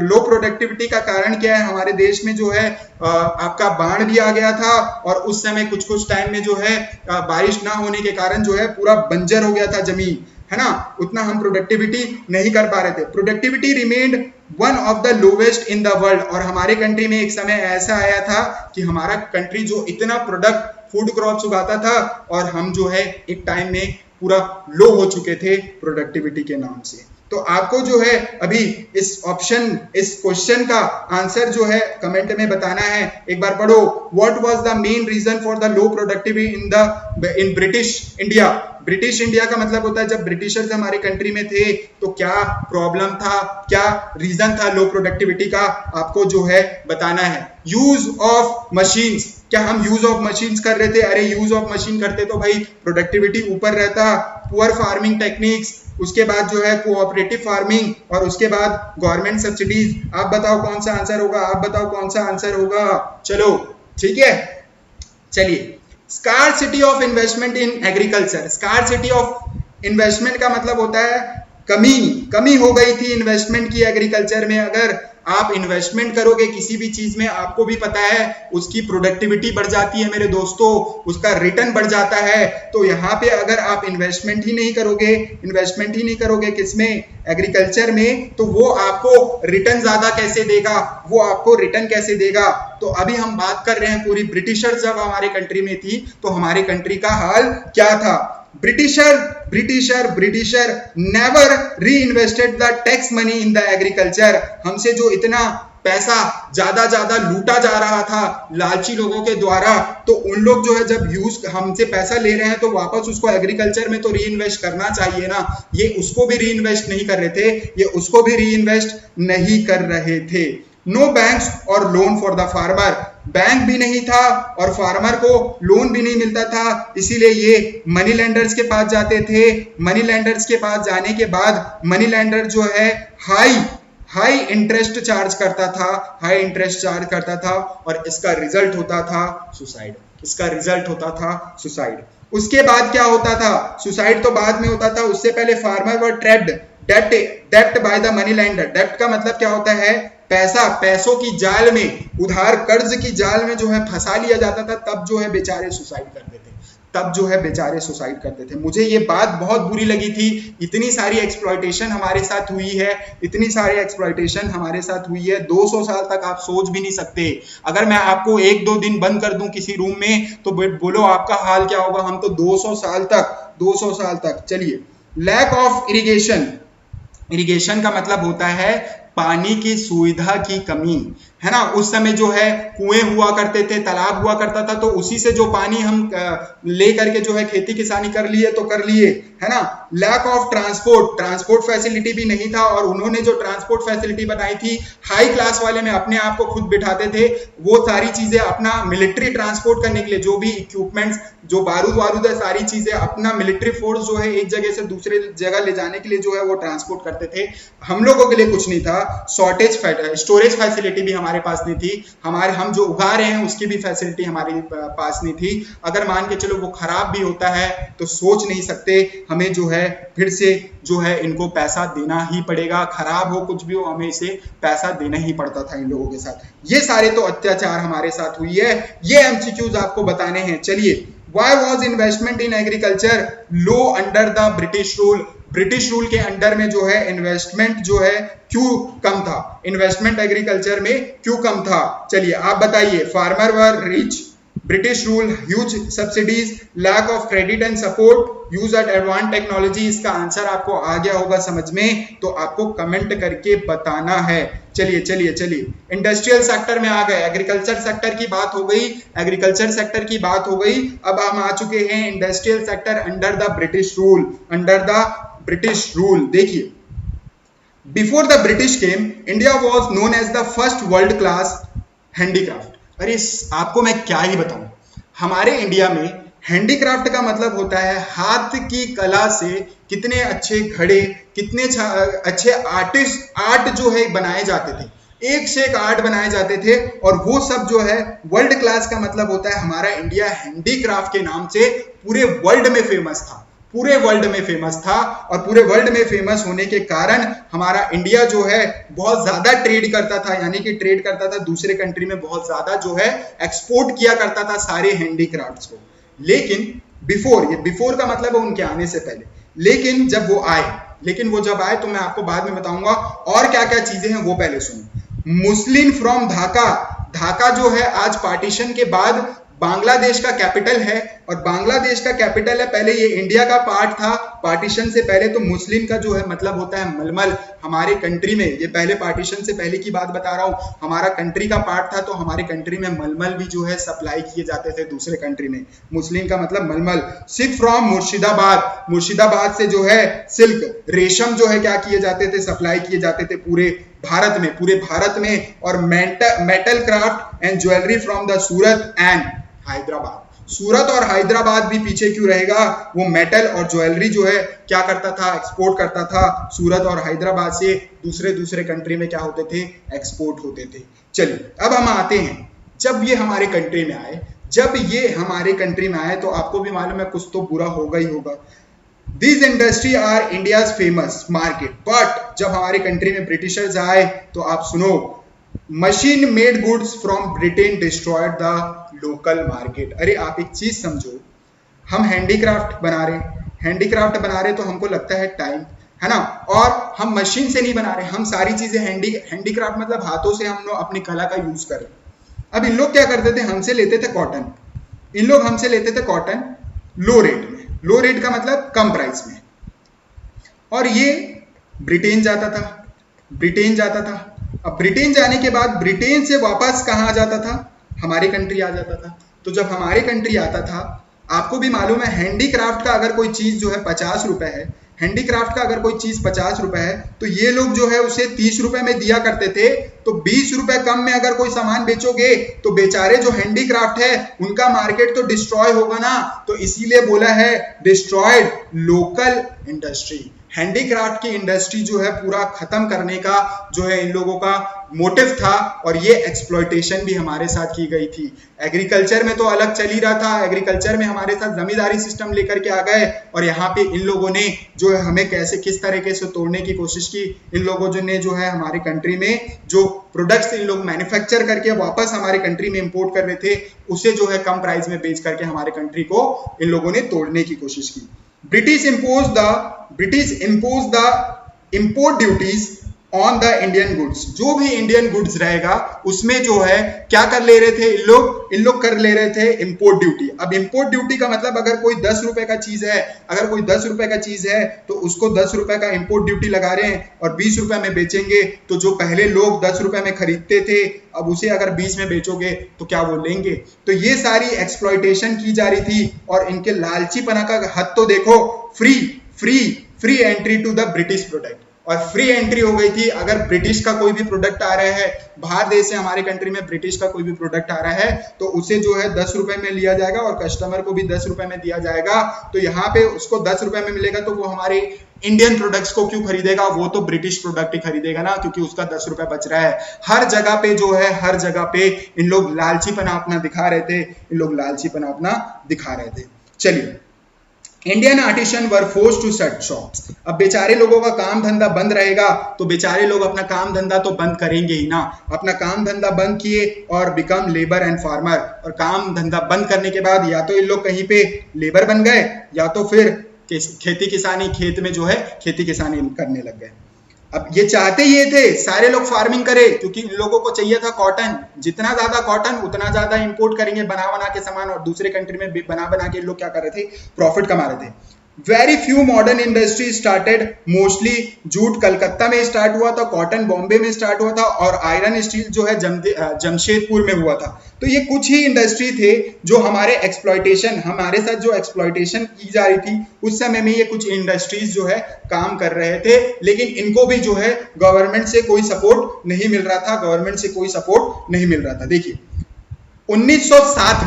लो प्रोडक्टिविटी का कारण क्या है, हमारे देश में जो है आपका बाढ़ भी आ गया था और उस समय कुछ कुछ टाइम में जो है बारिश ना होने के कारण जो है पूरा बंजर हो गया था जमीन, है ना, उतना हम प्रोडक्टिविटी नहीं कर पा रहे थे। Productivity remained one of the lowest in the world, और हमारे कंट्री में एक समय ऐसा आया था कि हमारा कंट्री जो इतना प्रोडक्ट फूड क्रॉप्स उगाता था और हम जो है एक टाइम में पूरा लो हो चुके थे प्रोडक्टिविटी के नाम से। तो आपको जो है अभी इस ऑप्शन, इस क्वेश्चन का आंसर जो है कमेंट में बताना है। एक बार पढ़ो, what was the main reason for the low productivity in British India. British India का मतलब होता है जब ब्रिटिशर्स हमारे कंट्री में थे तो क्या प्रॉब्लम था, क्या रीजन था लो प्रोडक्टिविटी का, आपको जो है बताना है। यूज ऑफ मशीन्स, क्या हम यूज ऑफ मशीन्स कर रहे थे, अरे यूज ऑफ मशीन करते तो भाई प्रोडक्टिविटी ऊपर रहता। पुअर फार्मिंग टेक्निक्स, उसके बाद जो है कोऑपरेटिव फार्मिंग और उसके बाद गवर्नमेंट सब्सिडीज। आप बताओ कौन सा आंसर होगा, आप बताओ कौन सा आंसर होगा। चलो ठीक है, चलिए। Scarcity of investment in agriculture, scarcity of investment का मतलब होता है कमी हो गई थी इन्वेस्टमेंट की एग्रीकल्चर में। अगर आप इन्वेस्टमेंट करोगे किसी भी चीज में, आपको भी पता है उसकी प्रोडक्टिविटी बढ़ जाती है मेरे दोस्तों, उसका रिटर्न बढ़ जाता है। तो यहाँ पे अगर आप इन्वेस्टमेंट ही नहीं करोगे किसमें, एग्रीकल्चर में, तो वो आपको रिटर्न ज्यादा कैसे देगा, वो आपको रिटर्न कैसे देगा। तो अभी हम बात कर रहे हैं पूरी ब्रिटिशर जब हमारे कंट्री में थी तो हमारे कंट्री का हाल क्या था। ब्रिटिशर नेवर री invested the tax money in the agriculture, हमसे जो इतना पैसा ज्यादा लूटा जा रहा था लालची लोगों के द्वारा, तो उन लोग जो है जब हमसे पैसा ले रहे हैं तो वापस उसको एग्रीकल्चर में तो री इन्वेस्ट करना चाहिए ना। ये उसको भी री इन्वेस्ट नहीं कर रहे थे, ये उसको भी री इन्वेस्ट नहीं कर रहे थे। नो बैंक्स और loan for the farmer, bank भी नहीं था और फार्मर को लोन भी नहीं मिलता था, इसीलिए ये मनी लेंडर्स के पास जाते थे। मनी लेंडर्स के पास जाने के बाद मनी लेंडर जो है हाई इंटरेस्ट चार्ज करता था और इसका रिजल्ट होता था सुसाइड। उसके बाद क्या होता था, सुसाइड तो बाद में होता था, उससे पहले farmer were trapped by the money lender. डेप्ट का मतलब क्या होता है, पैसों की जाल में, उधार कर्ज की जाल में जो है फंसा लिया जाता था, तब जो है बेचारे सुसाइड करते थे। मुझे ये बात बहुत बुरी लगी थी, इतनी सारी एक्सप्लॉयटेशन हमारे साथ हुई है, 200 साल तक आप सोच भी नहीं सकते। अगर मैं आपको 1-2 दिन बंद कर दूं किसी रूम में तो बोलो आपका हाल क्या होगा, हम तो 200 साल तक। चलिए, लैक ऑफ इरिगेशन का मतलब होता है पानी की सुविधा की कमी, है ना। उस समय जो है कुएं हुआ करते थे, तालाब हुआ करता था, तो उसी से जो पानी हम ले करके जो है खेती किसानी कर लिए, है ना। लैक ऑफ ट्रांसपोर्ट फैसिलिटी भी नहीं था, और उन्होंने जो ट्रांसपोर्ट फैसिलिटी बनाई थी हाई क्लास वाले में अपने आप को खुद बिठाते थे, वो सारी चीजें अपना मिलिट्री ट्रांसपोर्ट करने के लिए, जो भी इक्विपमेंट्स, जो बारूद है, सारी चीजें अपना मिलिट्री फोर्स जो है एक जगह से दूसरे जगह ले जाने के लिए जो है वो ट्रांसपोर्ट करते थे। हम लोगों के लिए कुछ नहीं था। स्टोरेज फैसिलिटी भी हमारे पास नहीं थी, हम जो उगा रहे हैं उसकी भी फैसिलिटी हमारे पास नहीं थी। अगर मान के चलो वो खराब भी होता है तो सोच नहीं सकते, हमें जो है फिर से जो है इनको पैसा देना ही पड़ेगा, खराब हो कुछ भी हो हमें इसे पैसा देना ही पड़ता था इन लोगों के साथ। ये सारे तो अत्याचार हमारे साथ हुई है, ये एमसीक्यूज आपको बताने हैं। चलिए, why was investment in agriculture low under the British rule, British rule के अंडर में जो है इन्वेस्टमेंट जो है क्यों कम था, इन्वेस्टमेंट एग्रीकल्चर में क्यों कम था। चलिए आप बताइए। Farmer were rich, British rule, huge subsidies, lack of credit and support, use at advance technology. इसका आंसर आपको आ गया होगा समझ में, तो आपको कमेंट करके बताना है। चलिए इंडस्ट्रियल सेक्टर में आ गए, एग्रीकल्चर सेक्टर की बात हो गई, अब हम आ चुके हैं industrial sector under the British rule. देखिए, before the British came, India was known as the first world class handicraft. अरे आपको मैं क्या ही बताऊं, हमारे इंडिया में हैंडीक्राफ्ट का मतलब होता है हाथ की कला से कितने अच्छे घड़े, कितने अच्छे आर्ट जो है बनाए जाते थे, एक से एक आर्ट बनाए जाते थे, और वो सब जो है वर्ल्ड क्लास का मतलब होता है हमारा इंडिया हैंडीक्राफ्ट के नाम से पूरे वर्ल्ड में फेमस था, पूरे वर्ल्ड में फेमस था। और पूरे वर्ल्ड में फेमस होने के कारण हमारा इंडिया जो है बहुत ज्यादा ट्रेड करता था, यानी कि ट्रेड करता था दूसरे कंट्री में, बहुत ज्यादा जो है एक्सपोर्ट किया करता था सारे हैंडीक्राफ्ट्स को। लेकिन बिफोर का मतलब है उनके आने से पहले, लेकिन जब वो आए, लेकिन वो जब आए तो मैं आपको बाद में बताऊंगा और क्या क्या चीजें हैं, वो पहले सुनो। मुस्लिम फ्रॉम ढाका, ढाका जो है आज पार्टीशन के बाद बांग्लादेश का कैपिटल है, और बांग्लादेश का कैपिटल है, पहले ये इंडिया का पार्ट था पार्टीशन से पहले। तो मुस्लिम का जो है मतलब होता है मलमल। हमारे कंट्री में, ये पहले पार्टीशन से पहले की बात बता रहा हूं, हमारा कंट्री का पार्ट था, तो हमारे कंट्री में मलमल भी जो है सप्लाई किए जाते थे दूसरे कंट्री में। मुस्लिम का मतलब मलमल। सिल्क फ्रॉम मुर्शिदाबाद, मुर्शिदाबाद से जो है सिल्क, रेशम जो है क्या किए जाते थे, सप्लाई किए जाते थे पूरे भारत में। और metal craft and jewellery from the Surat and Hyderabad. Surat और हैदराबाद भी पीछे क्यों रहेगा, वो मेटल और ज्वेलरी जो है क्या करता था, एक्सपोर्ट करता था। सूरत और हैदराबाद से दूसरे कंट्री में क्या होते थे, एक्सपोर्ट होते थे। चलिए अब हम आते हैं, जब ये हमारे कंट्री में आए, तो आपको भी मालूम है कुछ तो बुरा होगा ही होगा। These industry are India's famous market, but जब हमारे कंट्री में ब्रिटिशर्स आए तो आप सुनो, machine made goods from Britain destroyed the local market. अरे आप एक चीज समझो, हम हैंडीक्राफ्ट बना रहे तो हमको लगता है टाइम, है ना, और हम मशीन से नहीं बना रहे, हम सारी चीजें हैंडीक्राफ्ट मतलब हाथों से हम लोग अपनी कला का यूज कर रहे। अब इन लोग क्या करते थे, हमसे लेते थे कॉटन, लो रेट में, लो रेट का मतलब कम प्राइस में, और ये ब्रिटेन जाता था। अब ब्रिटेन जाने के बाद ब्रिटेन से वापस कहाँ आ जाता था, हमारे कंट्री आ जाता था। तो जब हमारे कंट्री आता था, आपको भी मालूम है हैंडीक्राफ्ट का अगर कोई चीज जो है 50 रुपए है, हैंडीक्राफ्ट का अगर कोई चीज 50 रुपए है, तो ये लोग जो है उसे 30 रुपए में दिया करते थे। तो 20 रुपए कम में अगर कोई सामान बेचोगे तो बेचारे जो हैंडीक्राफ्ट है उनका मार्केट तो डिस्ट्रॉय होगा ना। तो इसीलिए बोला है डिस्ट्रॉयड लोकल इंडस्ट्री। हैंडीक्राफ्ट की इंडस्ट्री जो है पूरा खत्म करने का जो है इन लोगों का मोटिव था, और ये एक्सप्लॉयटेशन भी हमारे साथ की गई थी। एग्रीकल्चर में तो अलग चल ही रहा था, एग्रीकल्चर में हमारे साथ जमींदारी सिस्टम लेकर के आ गए, और यहाँ पे इन लोगों ने जो है हमें किस तरीके से तोड़ने की कोशिश की। इन लोगों ने जो है हमारे कंट्री में जो प्रोडक्ट्स इन लोग मैन्युफैक्चर करके वापस हमारे कंट्री में इंपोर्ट कर रहे थे, उसे जो है कम प्राइस में बेच करके हमारे कंट्री को इन लोगों ने तोड़ने की कोशिश की। British imposed the import duties on the Indian goods. जो भी इंडियन गुड्स रहेगा उसमें जो है क्या कर ले रहे थे इन लोग कर ले रहे थे इंपोर्ट ड्यूटी। अब इंपोर्ट ड्यूटी का मतलब अगर कोई 10 रुपए का चीज है, तो उसको 10 रुपए का इंपोर्ट ड्यूटी लगा रहे हैं, और 20 रुपए में बेचेंगे। तो जो पहले लोग 10 रुपए में खरीदते थे, अब उसे अगर 20 में बेचोगे तो क्या वो लेंगे। तो ये सारी एक्सप्लॉयटेशन की जा रही थी, और इनके लालचीपना का हद तो देखो। Free entry to the British product, और फ्री एंट्री हो गई थी। अगर ब्रिटिश का कोई भी प्रोडक्ट आ रहा है बाहर देश से, हमारे कंट्री में ब्रिटिश का कोई भी प्रोडक्ट आ रहा है, तो उसे जो है 10 रुपए में लिया जाएगा, और कस्टमर को भी 10 रुपए में दिया जाएगा। तो यहाँ पे उसको 10 रुपए में मिलेगा, तो वो हमारे इंडियन प्रोडक्ट्स को क्यों खरीदेगा, वो तो ब्रिटिश प्रोडक्ट ही खरीदेगा ना, क्योंकि उसका 10 रुपए बच रहा है। हर जगह पे इन लोग लालचीपना अपना दिखा रहे थे। चलिए, Indian artisan were force to shut shops. अब बेचारे लोगों का काम धंधा बंद रहेगा, तो बेचारे लोग अपना काम धंधा तो बंद करेंगे ही ना। अपना काम धंधा बंद किए और बिकम लेबर एंड फार्मर। और काम धंधा बंद करने के बाद या तो इन लोग कहीं पे लेबर बन गए, या तो फिर खेत में जो है खेती किसानी करने लग गए। अब ये चाहते ये थे सारे लोग फार्मिंग करें, क्योंकि इन लोगों को चाहिए था कॉटन। जितना ज्यादा कॉटन उतना ज्यादा इंपोर्ट करेंगे बना के सामान, और दूसरे कंट्री में बना के लोग क्या कर रहे थे, प्रॉफिट कमा रहे थे। Very few modern industry started, mostly jute Calcutta में स्टार्ट हुआ था, कॉटन बॉम्बे में स्टार्ट हुआ था, और आयरन स्टील जो है जमशेदपुर में हुआ था। तो ये कुछ ही इंडस्ट्री थे जो हमारे साथ जो एक्सप्लॉयटेशन की जा रही थी उस समय में, ये कुछ इंडस्ट्रीज जो है काम कर रहे थे। लेकिन इनको भी जो है गवर्नमेंट से कोई सपोर्ट नहीं मिल रहा था। देखिए 1907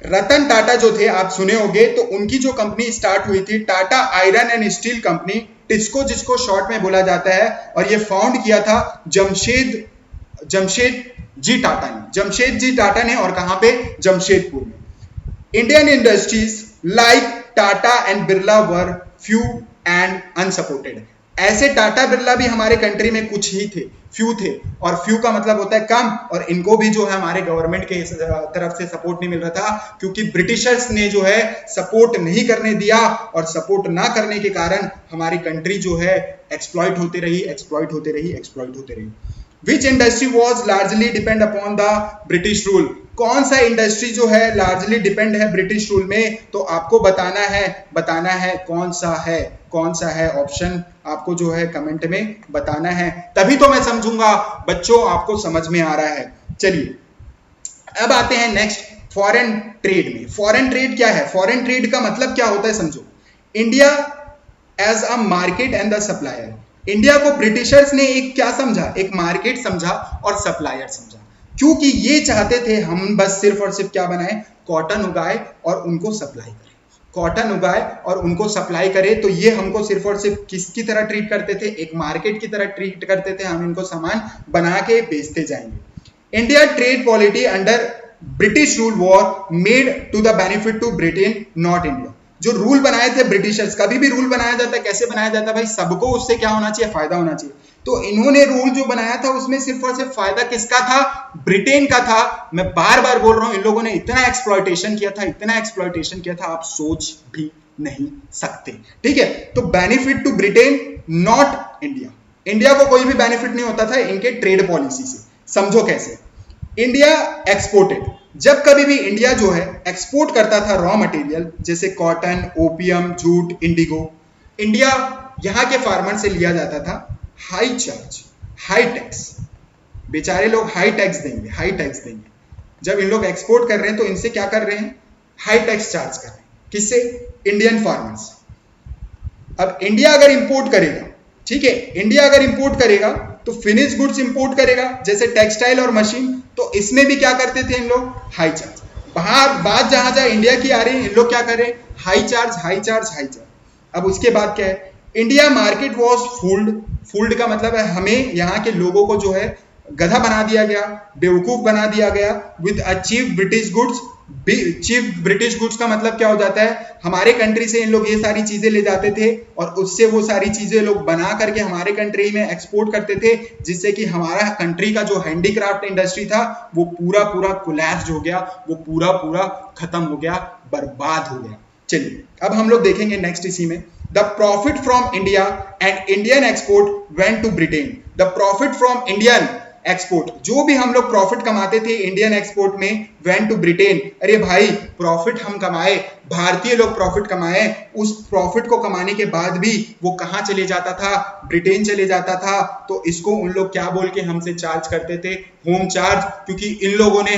रतन टाटा जो थे, आप सुने होंगे, तो उनकी जो कंपनी स्टार्ट हुई थी Tata iron and steel company, TISCO जिसको शॉर्ट में बोला जाता है, और ये फाउंड किया था जमशेद जी टाटा ने, और कहां पे, जमशेदपुर में। Indian industries like Tata and Birla were few and unsupported. ऐसे टाटा बिरला भी हमारे कंट्री में कुछ ही थे, फ्यू थे, और फ्यू का मतलब होता है कम, और इनको भी जो है हमारे गवर्नमेंट के तरफ से सपोर्ट नहीं मिल रहा था, क्योंकि ब्रिटिशर्स ने जो है सपोर्ट नहीं करने दिया, और सपोर्ट ना करने के कारण हमारी कंट्री जो है एक्सप्लॉइट होती रही। विच industry was largely depend upon the British rule. कौन सा इंडस्ट्री जो है लार्जली डिपेंड है ब्रिटिश रूल में, तो आपको बताना है कौन सा है ऑप्शन आपको जो है कमेंट में बताना है, तभी तो मैं समझूंगा बच्चों आपको समझ में आ रहा है। चलिए अब आते हैं नेक्स्ट, फॉरेन ट्रेड में। फॉरेन ट्रेड क्या है? फॉरेन ट्रेड का मतलब क्या होता है समझो। India as a market and the supplier. India को ब्रिटिशर्स ने एक क्या समझा, एक मार्केट समझा और सप्लायर समझा, क्योंकि ये चाहते थे हम बस सिर्फ और सिर्फ क्या बनाए, कॉटन उगाए और उनको सप्लाई करें, कॉटन उगाए और उनको सप्लाई करें। तो ये हमको सिर्फ और सिर्फ किसकी तरह ट्रीट करते थे, एक मार्केट की तरह ट्रीट करते थे, हम इनको सामान बना के बेचते जाएंगे। India trade polity under British rule were made to the benefit to Britain not India. जो रूल बनाए थे ब्रिटिशर्स, कभी भी रूल बनाया जाता है कैसे बनाया जाता है भाई, सबको उससे क्या होना चाहिए, फायदा होना चाहिए। तो इन्होंने रूल जो बनाया था उसमें सिर्फ और सिर्फ फायदा किसका था, ब्रिटेन का था। मैं बार बार बोल रहा हूं, इन लोगों ने इतना एक्सप्लॉयटेशन किया था, आप सोच भी नहीं सकते। ठीक है, तो benefit to Britain not India. India को कोई भी बेनिफिट नहीं होता था इनके ट्रेड पॉलिसी से। समझो कैसे। इंडिया एक्सपोर्टेड, जब कभी भी इंडिया जो है एक्सपोर्ट करता था रॉ मटेरियल जैसे cotton, opium, jute, Indigo, India यहां के फार्मर से लिया जाता था हाई चार्ज, हाई टैक्स। बेचारे लोग हाई टैक्स देंगे। जब इन लोग एक्सपोर्ट कर रहे हैं तो इनसे क्या कर रहे हैं, हाई टैक्स चार्ज कर रहे हैं। किससे, इंडियन फार्मर्स। अब इंडिया अगर इंपोर्ट करेगा, ठीक है, इंडिया अगर इंपोर्ट करेगा तो फिनिश गुड्स इंपोर्ट करेगा जैसे टेक्सटाइल और मशीन, तो इसमें भी क्या करते थे इन लोग, हाई चार्ज। बात जहां जहां इंडिया की आ रही है, इन लोग क्या कर रहे हैं, हाई चार्ज। अब उसके बाद क्या है, इंडिया मार्केट वॉज फूल्ड का मतलब है हमें यहाँ के लोगों को जो है गधा बना दिया गया, बेवकूफ बना दिया गया with achieve British goods. Chief British goods का मतलब क्या हो जाता है, हमारे कंट्री से इन लोग ये सारी चीजें ले जाते थे और उससे वो सारी चीजें लोग बना करके हमारे कंट्री में एक्सपोर्ट करते थे, जिससे कि हमारा कंट्री का जो हैंडीक्राफ्ट इंडस्ट्री था वो पूरा कोलैप्स हो गया, वो पूरा खत्म हो गया, बर्बाद हो गया। चलिए अब हम लोग देखेंगे नेक्स्ट इसी में, the profit from India and Indian export went to Britain. The profit from Indian export, जो भी हम लोग प्रॉफिट कमाते थे इंडियन एक्सपोर्ट में, वेंट टू ब्रिटेन। अरे भाई प्रॉफिट हम कमाए, भारतीय लोग प्रॉफिट कमाए, उस प्रॉफिट को कमाने के बाद भी वो कहां चले जाता था, ब्रिटेन चले जाता था। तो इसको उन लोग क्या बोल के हमसे चार्ज करते थे, होम चार्ज, क्योंकि इन लोगों ने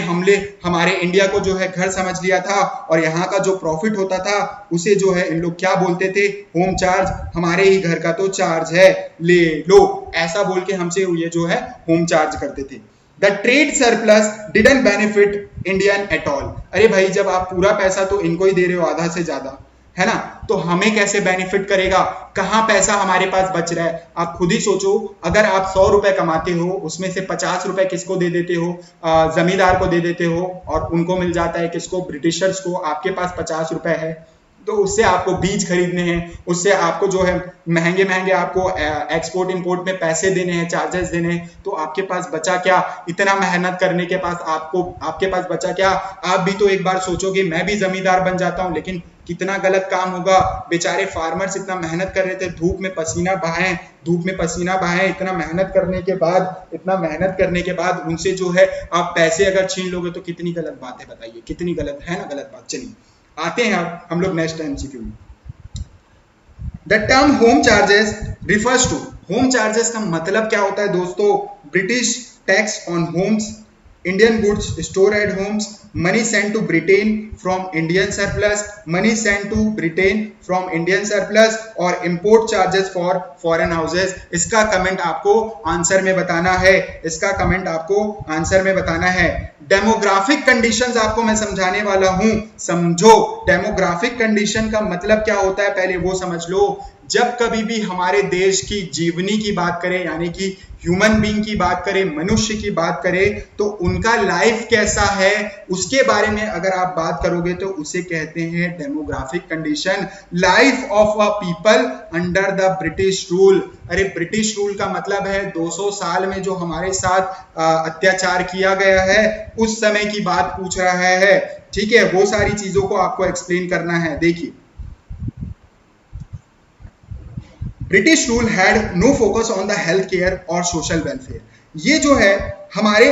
हमारे इंडिया को जो है घर समझ लिया था और यहाँ का जो प्रॉफिट होता था उसे जो है इन लोग क्या बोलते थे, होम चार्ज। हमारे ही घर का तो चार्ज है, ले लो, ऐसा बोल के हमसे ये जो है होम चार्ज करते थे। The trade surplus didn't benefit Indian at all. अरे भाई जब आप पूरा पैसा तो इनको ही दे रहे हो, आधा से ज्यादा, है ना, तो हमें कैसे बेनिफिट करेगा, कहां पैसा हमारे पास बच रहा है। आप खुद ही सोचो, अगर आप 100 रुपए कमाते हो उसमें से 50 रुपए किसको दे देते हो, जमींदार को दे देते हो, और उनको मिल जाता है किसको, ब्रिटिशर्स को। आपके पास 50 रुपए है तो उससे आपको बीज खरीदने हैं, उससे आपको जो है महंगे आपको एक्सपोर्ट इंपोर्ट में पैसे देने हैं, चार्जेस देने हैं, तो आपके पास बचा क्या, इतना मेहनत करने के पास आपके पास बचा क्या। आप भी तो एक बार सोचोगे मैं भी जमींदार बन जाता हूं, लेकिन कितना गलत काम होगा। बेचारे फार्मर्स इतना मेहनत कर रहे थे, धूप में पसीना बहाएं, इतना मेहनत करने के बाद उनसे जो है आप पैसे अगर छीन लोगे तो कितनी गलत बात है, बताइए कितनी गलत है ना, गलत बात। चलिए आते हैं अब हम लोग नेक्स्ट एमसीक्यू में। The term home charges refers to, home charges का मतलब क्या होता है दोस्तों, British tax on homes, Indian goods store at homes, money sent to Britain from Indian surplus, money sent to Britain from Indian surplus और import charges for foreign houses। इसका comment आपको answer में बताना है, इसका कमेंट आपको answer में बताना है। डेमोग्राफिक कंडीशंस आपको मैं समझाने वाला हूं, समझो डेमोग्राफिक कंडीशन का मतलब क्या होता है, पहले वो समझ लो। जब कभी भी हमारे देश की जीवनी की बात करें, यानी कि ह्यूमन बीइंग की बात करें, मनुष्य की बात करें, तो उनका लाइफ कैसा है उसके बारे में अगर आप बात करोगे तो उसे कहते हैं demographic condition. Life of a people under the British rule. अरे ब्रिटिश रूल का मतलब है 200 साल में जो हमारे साथ अत्याचार किया गया है उस समय की बात पूछ रहा है, ठीक है। वो सारी चीजों को आपको एक्सप्लेन करना है। देखिए, British rule had no focus on the health care और सोशल वेलफेयर। ये जो है हमारे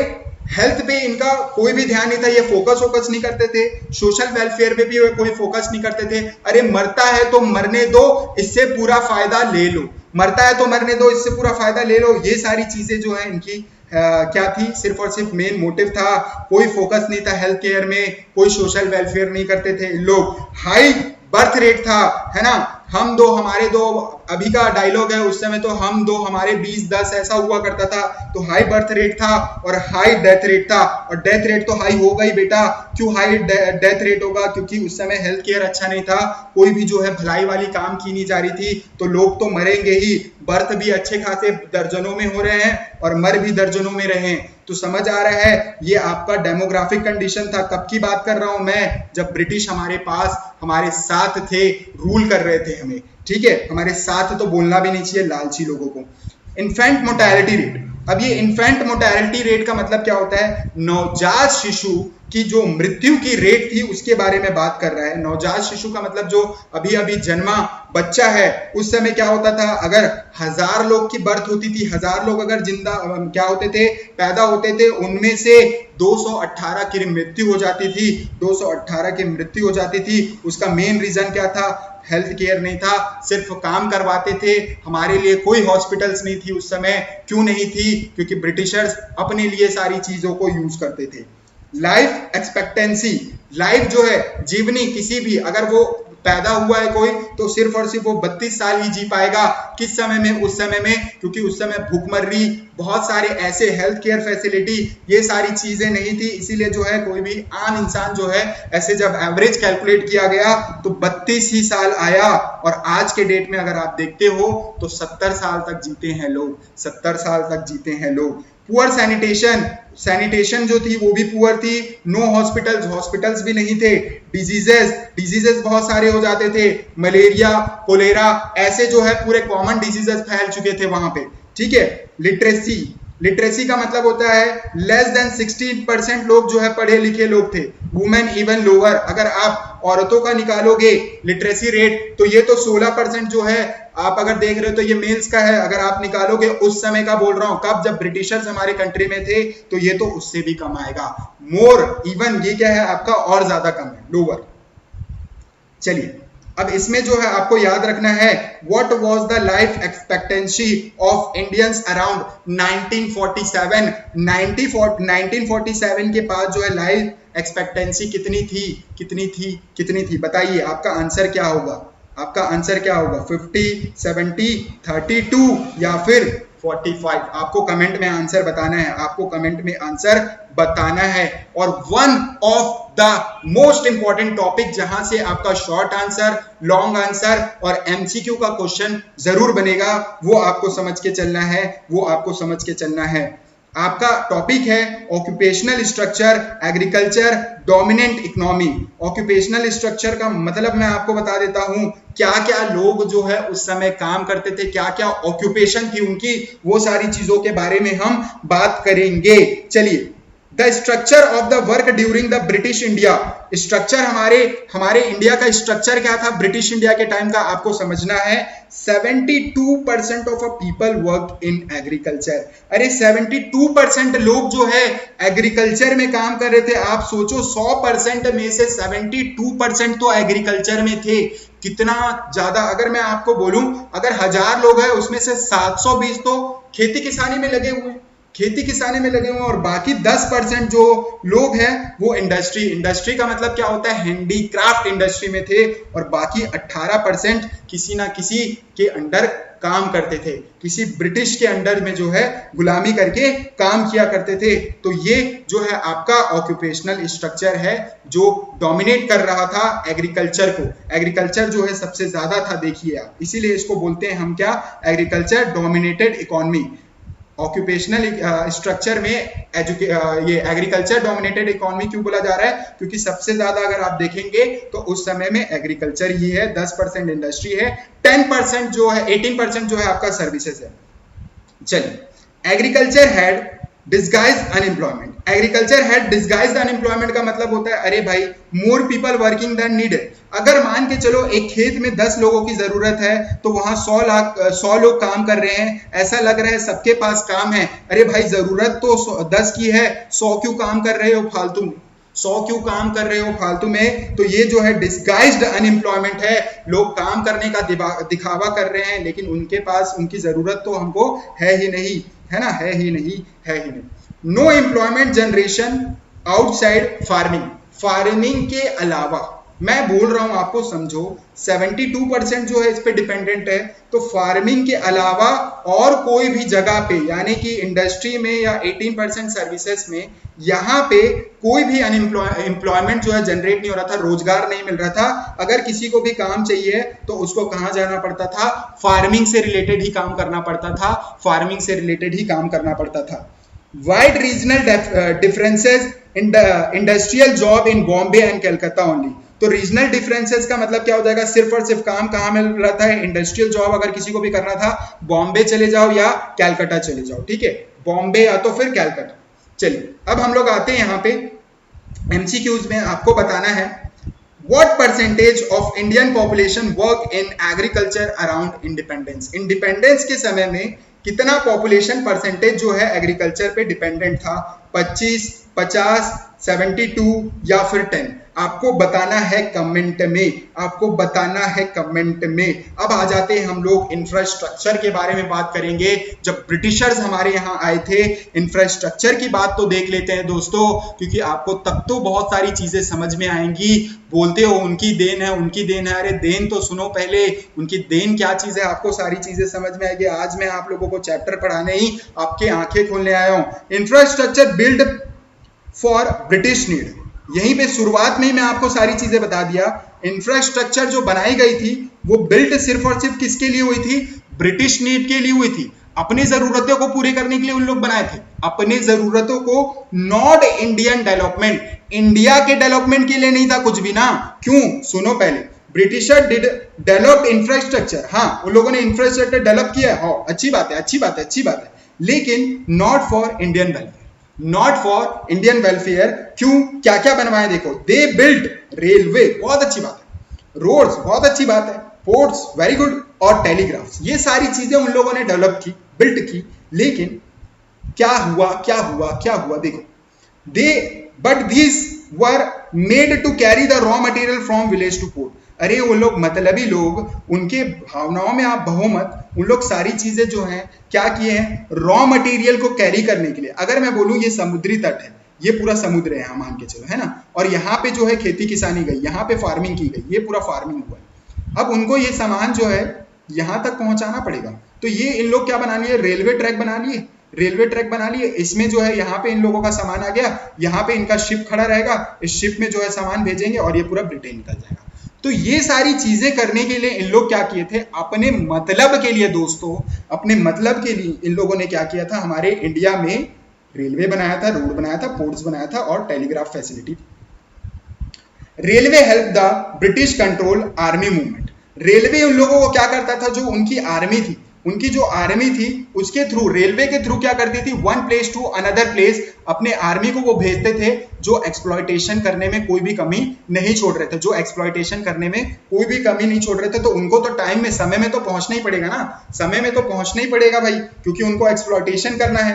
हेल्थ पे इनका कोई भी ध्यान नहीं था, ये फोकस नहीं करते थे, सोशल वेलफेयर पे भी कोई फोकस नहीं करते थे। अरे मरता है तो मरने दो, इससे पूरा फायदा ले लो, मरता है तो मरने दो, इससे पूरा फायदा ले लो। ये सारी चीजें जो है इनकी क्या थी, सिर्फ और सिर्फ मेन मोटिव था। कोई फोकस नहीं था हेल्थ केयर में, कोई सोशल वेलफेयर नहीं करते थे इन लोग। हाई बर्थ रेट था, है ना, हम दो हमारे दो, अभी का डायलॉग है, उस समय तो हम दो हमारे 20-10 ऐसा हुआ करता था। तो हाई बर्थ रेट था और हाई डेथ रेट था, और डेथ रेट तो हाई होगा ही बेटा। क्यों हाई डेथ रेट होगा? क्योंकि उस समय हेल्थ केयर अच्छा नहीं था, कोई भी जो है भलाई वाली काम की नहीं जा रही थी, तो लोग तो मरेंगे ही। बर्थ भी अच्छे खासे दर्जनों में हो रहे हैं और मर भी दर्जनों में रहे हैं। तो समझ आ रहा है, ये आपका डेमोग्राफिक कंडीशन था। कब की बात कर रहा हूं मैं? जब ब्रिटिश हमारे पास, हमारे साथ थे, रूल कर रहे थे हमें, ठीक है। हमारे साथ तो बोलना भी नहीं चाहिए लालची लोगों को। Infant mortality rate. अब ये इन्फेंट मोर्टेलिटी रेट का मतलब क्या होता है? नवजात शिशु की जो मृत्यु की रेट थी उसके बारे में बात कर रहा है। नवजात शिशु का मतलब जो अभी अभी जन्मा बच्चा है, उस समय क्या होता था, अगर 1000 लोग की बर्थ होती थी, 1000 लोग अगर जिंदा क्या होते थे, पैदा होते थे, उनमें से 218 की मृत्यु हो जाती थी। 218 की मृत्यु हो जाती थी। उसका मेन रीजन क्या था? हेल्थ केयर नहीं था, सिर्फ काम करवाते थे। हमारे लिए कोई हॉस्पिटल्स नहीं थी उस समय। क्यों नहीं थी? क्योंकि ब्रिटिशर्स अपने लिए सारी चीजों को यूज करते थे। लाइफ एक्सपेक्टेंसी, लाइफ जो है जीवनी, किसी भी अगर वो पैदा हुआ है कोई, तो सिर्फ और सिर्फ वो 32 साल ही जी पाएगा। किस समय में? उस समय में, क्योंकि उस समय भूखमरी, बहुत सारे ऐसे हेल्थ केयर फैसिलिटी, ये सारी चीजें नहीं थी। इसीलिए जो है कोई भी आम इंसान जो है, ऐसे जब एवरेज कैलकुलेट किया गया तो 32 ही साल आया। और आज के डेट में अगर आप देखते हो तो 70 साल तक जीते हैं लोग, 70 साल तक जीते हैं लोग। पुअर सैनिटेशन, सैनिटेशन जो थी वो भी पुअर थी। नो हॉस्पिटल्स, हॉस्पिटल्स भी नहीं थे। डिजीजेस बहुत सारे हो जाते थे, मलेरिया, कोलेरा, ऐसे जो है पूरे कॉमन डिजीजेस फैल चुके थे वहां पे, ठीक है। लिटरेसी, लिटरेसी का मतलब होता है लेस देन 60% लोग जो है पढ़े लिखे लोग थे। वुमेन इवन लोअर, अगर आप औरतों का निकालोगे लिटरेसी रेट तो ये तो 16% जो है, आप अगर देख रहे हो तो ये मेल्स का है। अगर आप निकालोगे उस समय का बोल रहा हूं, कब? जब ब्रिटिशर्स हमारे कंट्री में थे, तो ये तो उससे भी कम आएगा। मोर इवन, ये क्या है आपका? और ज्यादा कम है, लोअर। चलिए, अब इसमें जो है आपको याद रखना है, what was the life expectancy of Indians around 1947। 1947 के बाद जो है लाइफ एक्सपेक्टेंसी कितनी थी? कितनी थी? कितनी थी? बताइए, आपका आंसर क्या होगा? आपका आंसर क्या होगा? 50, 70, 32 या फिर 45? आपको कमेंट में आंसर बताना है, आपको कमेंट में आंसर बताना है। और one of the most important topic जहां से आपका शॉर्ट आंसर, लॉन्ग आंसर और एमसीक्यू का क्वेश्चन जरूर बनेगा, वो आपको समझ के चलना है, वो आपको समझ के चलना है। आपका टॉपिक है occupational structure, agriculture, dominant economy. Occupational structure का मतलब मैं आपको बता देता हूं, क्या क्या लोग जो है उस समय काम करते थे, क्या क्या ऑक्यूपेशन थी उनकी, वो सारी चीजों के बारे में हम बात करेंगे। चलिए, the structure of the work during the British India. Structure हमारे इंडिया का स्ट्रक्चर क्या था ब्रिटिश इंडिया के टाइम का, आपको समझना है। 72% of a people work in agriculture. अरे 72% लोग जो है एग्रीकल्चर में काम कर रहे थे। आप सोचो 100% में से 72% तो एग्रीकल्चर में थे। कितना ज्यादा! अगर मैं आपको बोलूं, अगर 1000 लोग हैं उसमें से 720 तो खेती किसानी में लगे हुए हैं। खेती किसानी में लगे हुए हैं, और बाकी 10% जो लोग हैं वो इंडस्ट्री का मतलब क्या होता है, हैंडीक्राफ्ट इंडस्ट्री में थे, और बाकी 18% किसी ना किसी के अंडर काम करते थे, किसी ब्रिटिश के अंडर में जो है गुलामी करके काम किया करते थे। तो ये जो है आपका ऑक्यूपेशनल स्ट्रक्चर है जो डोमिनेट कर रहा था एग्रीकल्चर को। एग्रीकल्चर जो है सबसे ज्यादा था, देखिए आप, इसीलिए इसको बोलते हैं हम क्या, agriculture dominated economy. Occupational structure में ये एग्रीकल्चर डोमिनेटेड इकोनॉमी क्यों बोला जा रहा है, क्योंकि सबसे ज्यादा अगर आप देखेंगे तो उस समय में एग्रीकल्चर ही है, 10% इंडस्ट्री है, 10% जो है 18% जो है आपका सर्विसेज है। चलिए, agriculture had disguised unemployment. Agriculture had disguised unemployment का मतलब होता है, अरे भाई more people working than needed. अगर मान के चलो एक खेत में 10 लोगों की जरूरत है तो वहां 100 लोग काम कर रहे हैं, ऐसा लग रहा है सबके पास काम है। अरे भाई जरूरत तो 10 की है, 100 क्यों काम कर रहे हो फालतू में, 100 क्यों काम कर रहे हो फालतू में। तो ये जो है डिस्गाइज्ड अनएम्प्लॉयमेंट है, लोग काम करने का दिखावा कर रहे हैं लेकिन उनके पास उनकी जरूरत तो हमको है ही नहीं, है ना, है ही नहीं। Know employment generation outside farming. Farming के अलावा, मैं बोल रहा हूं आपको समझो, 72% जो है इस पे डिपेंडेंट है। तो फार्मिंग के अलावा और कोई भी जगह पे, यानी कि इंडस्ट्री में या 18% सर्विसेज में, यहाँ पे कोई भी एम्प्लॉयमेंट जो है जनरेट नहीं हो रहा था, रोजगार नहीं मिल रहा था। अगर किसी को भी काम चाहिए तो उसको कहाँ जाना पड़ता था, फार्मिंग से रिलेटेड ही काम करना पड़ता था, फार्मिंग से रिलेटेड ही काम करना पड़ता था। Wide regional differences in industrial job in Bombay and Calcutta only. तो रीजनल डिफरेंसेस का मतलब क्या हो जाएगा, सिर्फ और सिर्फ काम कहाँ मिल रहा था, इंडस्ट्रियल जॉब अगर किसी को भी करना था बॉम्बे चले जाओ या कैलकाटा चले जाओ, ठीक है, बॉम्बे या तो फिर कैलकाटा। चलिए अब हम लोग आते हैं यहाँ पे एमसीक्यूज में। आपको बताना है what percentage of Indian population work in agriculture around independence. Independence के समय में कितना पॉपुलेशन परसेंटेज जो है एग्रीकल्चर पे डिपेंडेंट था, 25, 50, 72 या फिर 10। आपको बताना है कमेंट में, आपको बताना है कमेंट में। अब आ जाते हैं हम लोग इंफ्रास्ट्रक्चर के बारे में बात करेंगे। जब ब्रिटिशर्स हमारे यहाँ आए थे, इंफ्रास्ट्रक्चर की बात तो देख लेते हैं दोस्तों, क्योंकि आपको तब तो बहुत सारी चीजें समझ में आएंगी। बोलते हो उनकी देन है, उनकी देन है, अरे देन तो सुनो पहले, उनकी देन क्या चीज है, आपको सारी चीजें समझ में आएगी। आज मैं आप लोगों को चैप्टर पढ़ाने ही आपके आंखें खोलने आया हूं। Infrastructure build for British need, यहीं पे शुरुआत में ही मैं आपको सारी चीजें बता दिया। इंफ्रास्ट्रक्चर जो बनाई गई थी वो बिल्ट सिर्फ और सिर्फ किसके लिए हुई थी, ब्रिटिश नीड के लिए हुई थी। अपनी जरूरतों को पूरे करने के लिए उन लोग बनाए थे, अपनी जरूरतों को, नॉट इंडियन डेवलपमेंट, इंडिया के डेवलपमेंट के लिए नहीं था कुछ भी ना। क्यों, सुनो पहले, ब्रिटिशर डिड डेवलप इंफ्रास्ट्रक्चर, हाँ उन लोगों ने इंफ्रास्ट्रक्चर डेवलप किया, हाँ अच्छी बात है, अच्छी बात है, अच्छी बात है, लेकिन not for Indian welfare, not for Indian welfare. क्यों, क्या क्या बनवाए देखो, दे बिल्ट रेलवे, बहुत अच्छी बात है, रोड्स, बहुत अच्छी बात है, पोर्ट्स, वेरी गुड, और टेलीग्राफ्स, ये सारी चीजें उन लोगों ने डेवलप की, बिल्ट की। लेकिन क्या हुआ देखो, they but these were made to carry the raw material from village to port. अरे वो लोग मतलबी लोग, उनके भावनाओं में आप बहो मत, उन लोग सारी चीजें जो हैं क्या किए हैं, रॉ मटेरियल को कैरी करने के लिए। अगर मैं बोलूं ये समुद्री तट है, ये पूरा समुद्र है, मान के चलो, है ना, और यहाँ पे जो है खेती किसानी गई, यहाँ पे फार्मिंग की गई, ये पूरा फार्मिंग हुआ है। अब उनको ये सामान जो है यहाँ तक पहुंचाना पड़ेगा, तो ये इन लोग क्या बना लिए, रेलवे ट्रैक बना लिए, रेलवे ट्रैक बना लिए। इसमें जो है यहाँ पे इन लोगों का सामान आ गया, यहाँ पे इनका शिप खड़ा रहेगा, इस शिप में जो है सामान भेजेंगे और ये पूरा ब्रिटेन निकल जाएगा। तो ये सारी चीजें करने के लिए इन लोग क्या किए थे, अपने मतलब के लिए दोस्तों, अपने मतलब के लिए इन लोगों ने क्या किया था, हमारे इंडिया में रेलवे बनाया था, रोड बनाया था, पोर्ट्स बनाया था और telegraph facility. Railway help the British control army movement. Railway उन लोगों को क्या करता था, जो उनकी आर्मी थी, उनकी जो आर्मी थी उसके थ्रू, रेलवे के थ्रू क्या करती थी, one place to another place, अपने आर्मी को वो भेजते थे जो एक्सप्लॉयटेशन करने में कोई भी कमी नहीं छोड़ रहे थे, जो एक्सप्लॉयटेशन करने में कोई भी कमी नहीं छोड़ रहे थे। तो उनको तो टाइम में, समय में तो पहुंचना ही पड़ेगा ना, समय में तो पहुंचना ही पड़ेगा भाई, क्योंकि उनको एक्सप्लॉयटेशन करना है।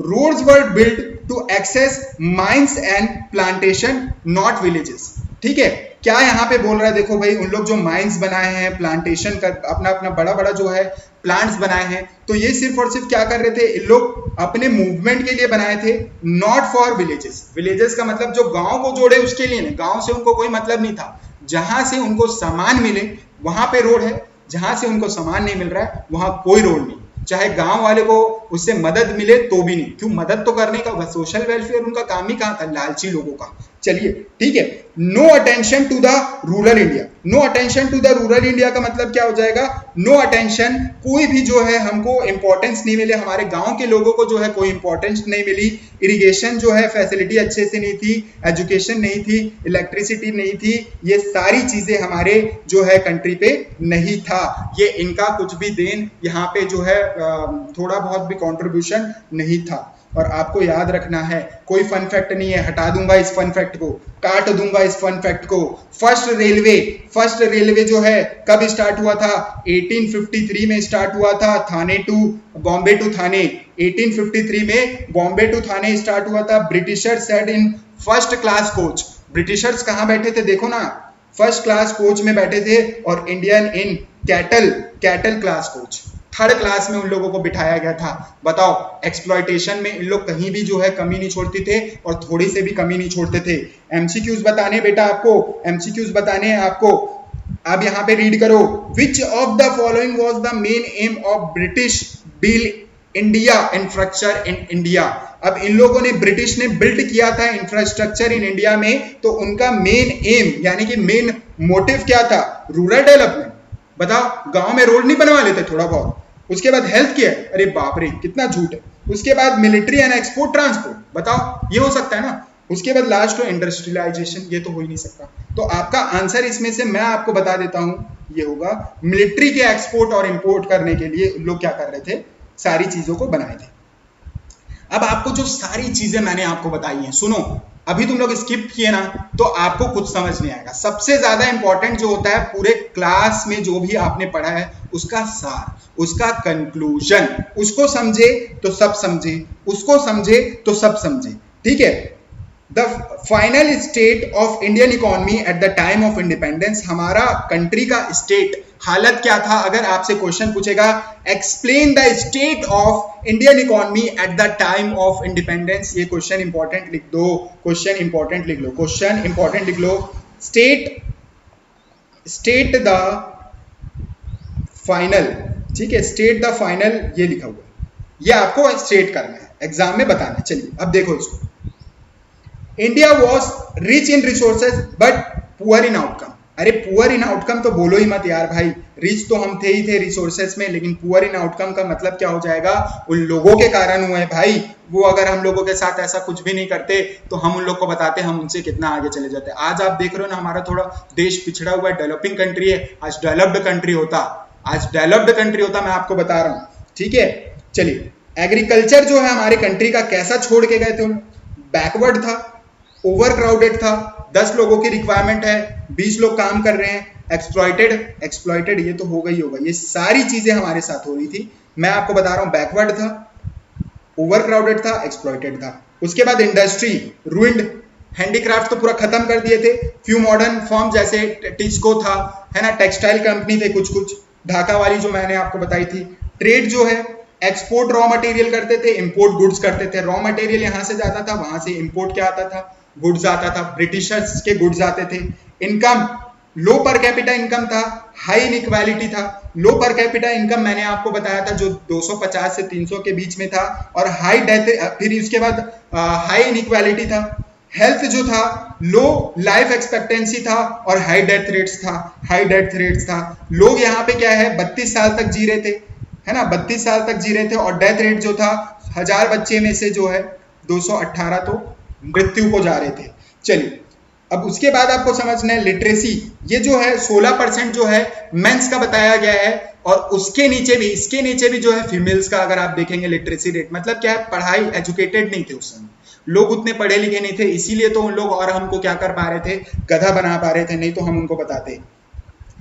Roads were built to access mines and plantation, not villages. ठीक है। क्या यहाँ पे बोल रहा है, देखो भाई, उन लोग जो माइंस बनाए हैं, प्लांटेशन कर अपना अपना बड़ा बड़ा जो है प्लांट्स बनाए हैं, तो ये सिर्फ और सिर्फ क्या कर रहे थे, इन लोग अपने मूवमेंट के लिए बनाए थे, नॉट फॉर विलेजेस। विलेजेस का मतलब जो गांव को जोड़े उसके लिए नहीं, गांव से उनको कोई मतलब नहीं था। जहां से उनको सामान मिले वहां पे रोड है, जहां से उनको सामान नहीं मिल रहा है वहां कोई रोड नहीं। चाहे गांव वाले को उससे मदद मिले तो भी नहीं, क्यों, मदद तो करने का, सोशल वेलफेयर उनका काम ही कहां था, लालची लोगों का। चलिए ठीक है। No attention to the rural India. No attention to the rural India का मतलब क्या हो जाएगा, नो अटेंशन, कोई भी जो है हमको इंपॉर्टेंस नहीं मिले, हमारे गांव के लोगों को जो है कोई इंपॉर्टेंस नहीं मिली, इरिगेशन जो है फैसिलिटी अच्छे से नहीं थी, एजुकेशन नहीं थी, इलेक्ट्रिसिटी नहीं थी, ये सारी चीजें हमारे जो है कंट्री पे नहीं था। ये इनका कुछ भी देन यहाँ पे जो है थोड़ा बहुत भी कंट्रीब्यूशन नहीं था। और आपको याद रखना है, कोई फन फैक्ट नहीं है, हटा दूंगा इस फन फैक्ट को, काट दूंगा इस फन फैक्ट को। फर्स्ट रेलवे जो है कब स्टार्ट हुआ था, 1853 में स्टार्ट हुआ था, बॉम्बे टू थाने। 1853 में बॉम्बे टू थाने स्टार्ट हुआ था। Britishers set in first class coach. Britishers कहाँ बैठे थे, देखो ना, फर्स्ट क्लास कोच में बैठे थे, और Indian in cattle class coach, third class में उन लोगों को बिठाया गया था। बताओ, एक्सप्लॉयटेशन में इन लोग कहीं भी जो है कमी नहीं छोड़ते थे, और थोड़ी से भी कमी नहीं छोड़ते थे। एमसीक्यूज बताने बेटा आपको, एमसीक्यूज बताने हैं आपको। अब यहाँ पे रीड करो, which of the following was the main M of British bill India infrastructure in India. अब इन लोगों ने, ब्रिटिश ने बिल्ड किया था इंफ्रास्ट्रक्चर इन इंडिया में, तो उनका मेन एम यानी कि मेन मोटिव क्या था, रूरल डेवलपमेंट। बताओ, गांव में रोड नहीं बनवा लेते थोड़ा बहुत। उसके बाद हेल्थ केयर, अरे बाप रे कितना झूठ है। उसके बाद मिलिट्री एंड एक्सपोर्ट ट्रांसपोर्ट, बताओ ये हो सकता है ना। उसके बाद लास्ट हो इंडस्ट्रियलाइजेशन, ये तो हो ही नहीं सकता। तो आपका आंसर इसमें से मैं आपको बता देता हूं, ये होगा मिलिट्री के एक्सपोर्ट और इंपोर्ट करने के लिए लोग क्या कर रहे थे, सारी चीजों को बनाए थे। अब आपको जो सारी चीजें मैंने आपको बताई हैं, सुनो, अभी तुम लोग स्किप किए ना तो आपको कुछ समझ नहीं आएगा। सबसे ज्यादा इंपॉर्टेंट जो होता है पूरे क्लास में, जो भी आपने पढ़ा है उसका सार, उसका कंक्लूजन, उसको समझे तो सब समझे, उसको समझे तो सब समझे। ठीक है। The final state of Indian economy at the time of independence, हमारा कंट्री का स्टेट, हालत क्या था। अगर आपसे क्वेश्चन पूछेगा, explain the state of Indian economy at the time of independence, ये क्वेश्चन इंपॉर्टेंट लिख दो, क्वेश्चन इंपॉर्टेंट लिख लो, क्वेश्चन इंपॉर्टेंट लिख लो। स्टेट द फाइनल, ठीक है, स्टेट द फाइनल, ये लिखा हुआ है, ये आपको स्टेट करना है, एग्जाम में बताना है। चलिए अब देखो इसको, India was rich in resources but poor in outcome. अरे पुअर इन आउटकम तो बोलो ही मत यार भाई, रिच तो हम थे ही थे रिसोर्सेज में, लेकिन पुअर इन आउटकम का मतलब क्या हो जाएगा, उन लोगों के कारण हुए भाई। वो अगर हम लोगों के साथ ऐसा कुछ भी नहीं करते तो हम उन लोग को बताते, हम उनसे कितना आगे चले जाते। आज आप देख रहे हो ना, हमारा थोड़ा देश पिछड़ा हुआ है, डेवलपिंग कंट्री है, आज डेवलप्ड कंट्री होता, आज डेवलप्ड कंट्री होता, मैं आपको बता रहा हूँ। ठीक है। चलिए, एग्रीकल्चर जो है हमारे कंट्री का कैसा छोड़ के गए थे, बैकवर्ड था, ओवर क्राउडेड था, 10 लोगों की रिक्वायरमेंट है, 20 लोग काम कर रहे हैं, एक्सप्लॉइटेड, ये तो होगा ही होगा, ये सारी चीजें हमारे साथ हो रही थी। मैं आपको बता रहा हूं, बैकवर्ड था, ओवर क्राउडेड था, एक्सप्लॉइटेड था। उसके बाद इंडस्ट्री रूइंड, हैंडीक्राफ्ट तो पूरा खत्म कर दिए थे। फ्यू मॉडर्न फॉर्म जैसे टिस्को था, है ना, टेक्सटाइल कंपनी थे कुछ कुछ, ढाका वाली जो मैंने आपको बताई थी। ट्रेड जो है, एक्सपोर्ट रॉ मटेरियल करते थे, इंपोर्ट गुड्स करते थे। रॉ मटेरियल यहां से जाता था, वहां से इंपोर्ट क्या आता था, गुड्स आता था, ब्रिटिशर्स के गुड्स आते थे। इनकम, लो पर कैपिटा इनकम था, हाई इनइक्वालिटी था। लो पर कैपिटा इनकम मैंने आपको बताया था जो 250 से 300 के बीच में था, और हाई डेथ, फिर इसके बाद हाई इनइक्वालिटी था। हेल्थ जो था, लो लाइफ एक्सपेक्टेंसी था, और हाई डेथ रेट्स था। लोग यहाँ पे क्या है, 32 साल तक जी रहे थे, है ना, 32 साल तक जी रहे थे, और डेथ रेट जो था 1000 बच्चे में से जो है 218 तो मृत्यु को जा रहे थे। चलिए, अब उसके बाद आपको समझना है लिटरेसी, ये जो है 16% जो है मेंस का बताया गया है, और उसके नीचे भी, इसके नीचे भी जो है फीमेल्स का अगर आप देखेंगे लिटरेसी रेट। मतलब क्या है, पढ़ाई, एजुकेटेड नहीं थे उस समय, लोग उतने पढ़े लिखे नहीं थे, इसीलिए तो उन लोग और हमको क्या कर पा रहे थे, गधा बना पा रहे थे, नहीं तो हम उनको बताते।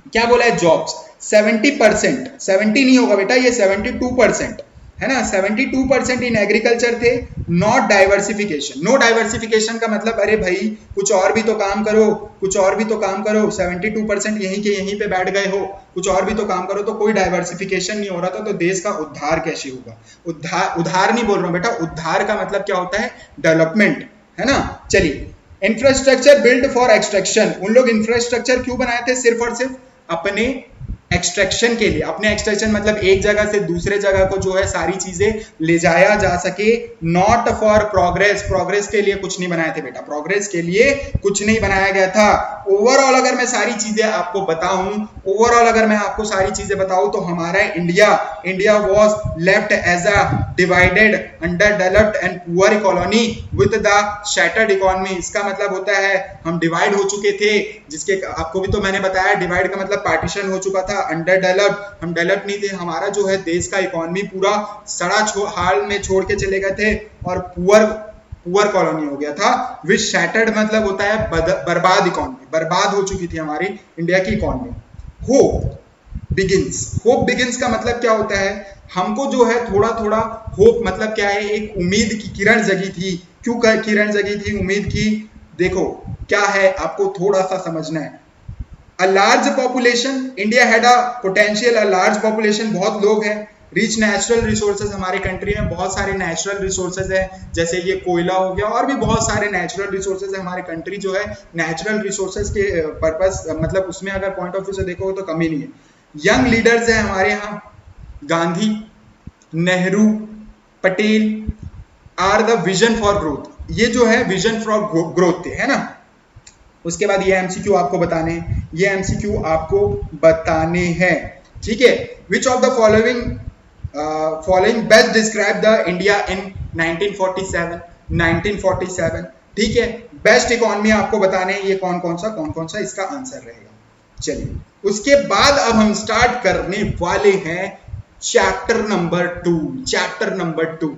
क्या बोला है, जॉब्स 70%, 70 नहीं होगा बेटा, ये 72%, है ना, 72% इन एग्रीकल्चर थे। नॉट डाइवर्सिफिकेशन, नो डाइवर्सिफिकेशन का मतलब अरे भाई कुछ और भी तो काम करो, कुछ और भी तो काम करो, 72% यहीं के यहीं पे बैठ गए हो, कुछ और भी तो काम करो, तो कोई डाइवर्सिफिकेशन नहीं हो रहा था, तो देश का उद्धार कैसे होगा। उद्धार नहीं बोल रहा हूं बेटा, उद्धार का मतलब क्या होता है, डेवलपमेंट, है ना। चलिए, इंफ्रास्ट्रक्चर बिल्ड फॉर एक्सट्रैक्शन, उन लोग इंफ्रास्ट्रक्चर क्यों बनाए थे, सिर्फ और सिर्फ अपने एक्सट्रैक्शन के लिए, अपने एक्सट्रैक्शन मतलब एक जगह से दूसरे जगह को जो है सारी चीजें ले जाया जा सके, नॉट फॉर प्रोग्रेस, प्रोग्रेस के लिए कुछ नहीं बनाए थे बेटा, प्रोग्रेस के लिए कुछ नहीं बनाया गया था। ओवरऑल अगर मैं सारी चीजें आपको बताऊं, ओवरऑल अगर मैं आपको सारी चीजें बताऊं तो हमारा India was left as a divided, under developed and poor colony with the shattered economy. इसका मतलब होता है हम डिवाइड हो चुके थे, जिसके आपको भी तो मैंने बताया, डिवाइड का मतलब पार्टीशन हो चुका था। अंडर डेवलप्ड, हम डेवलप नहीं थे, हमारा जो है देश का इकोनॉमी पूरा सड़ा हाल में छोड़ के चले गए थे, और पुअर कॉलोनी हो गया था। विद शैटर्ड मतलब होता है बर्बाद इकोनॉमी, बर्बाद हो चुकी थी हमारी इंडिया की इकोनॉमी। होप बिगिंस का मतलब क्या होता है, हमको जो है थोड़ा थोड़ा होप मतलब क्या है, एक उम्मीद की किरण जगी थी। क्यों किरण जगी थी, उम्मीद की, देखो क्या है आपको थोड़ा सा समझना है। A large population, India had a potential, a large population, बहुत लोग हैं, रिच नेचुरल रिसोर्सेज, हमारे कंट्री में बहुत सारे नेचुरल रिसोर्सेज हैं, जैसे ये कोयला हो गया, और भी बहुत सारे नेचुरल रिसोर्सेज है। हमारे कंट्री जो है नेचुरल रिसोर्सेज के पर्पस मतलब उसमें अगर पॉइंट ऑफ व्यू से देखो तो कमी नहीं है। यंग लीडर्स हैं हमारे यहाँ, Gandhi, Nehru, Patel are the vision for growth, ये जो है विजन फॉर ग्रोथ थे, है ना। उसके बाद ये एमसीक्यू आपको बताने हैं, ये एमसीक्यू आपको बताने हैं, ठीक है। Which of the following best describe the India in 1947, ठीक है। बेस्ट इकोनॉमी आपको बताने हैं, ये कौन कौन सा इसका आंसर रहेगा। चलिए, उसके बाद अब हम स्टार्ट करने वाले हैं चैप्टर नंबर 2।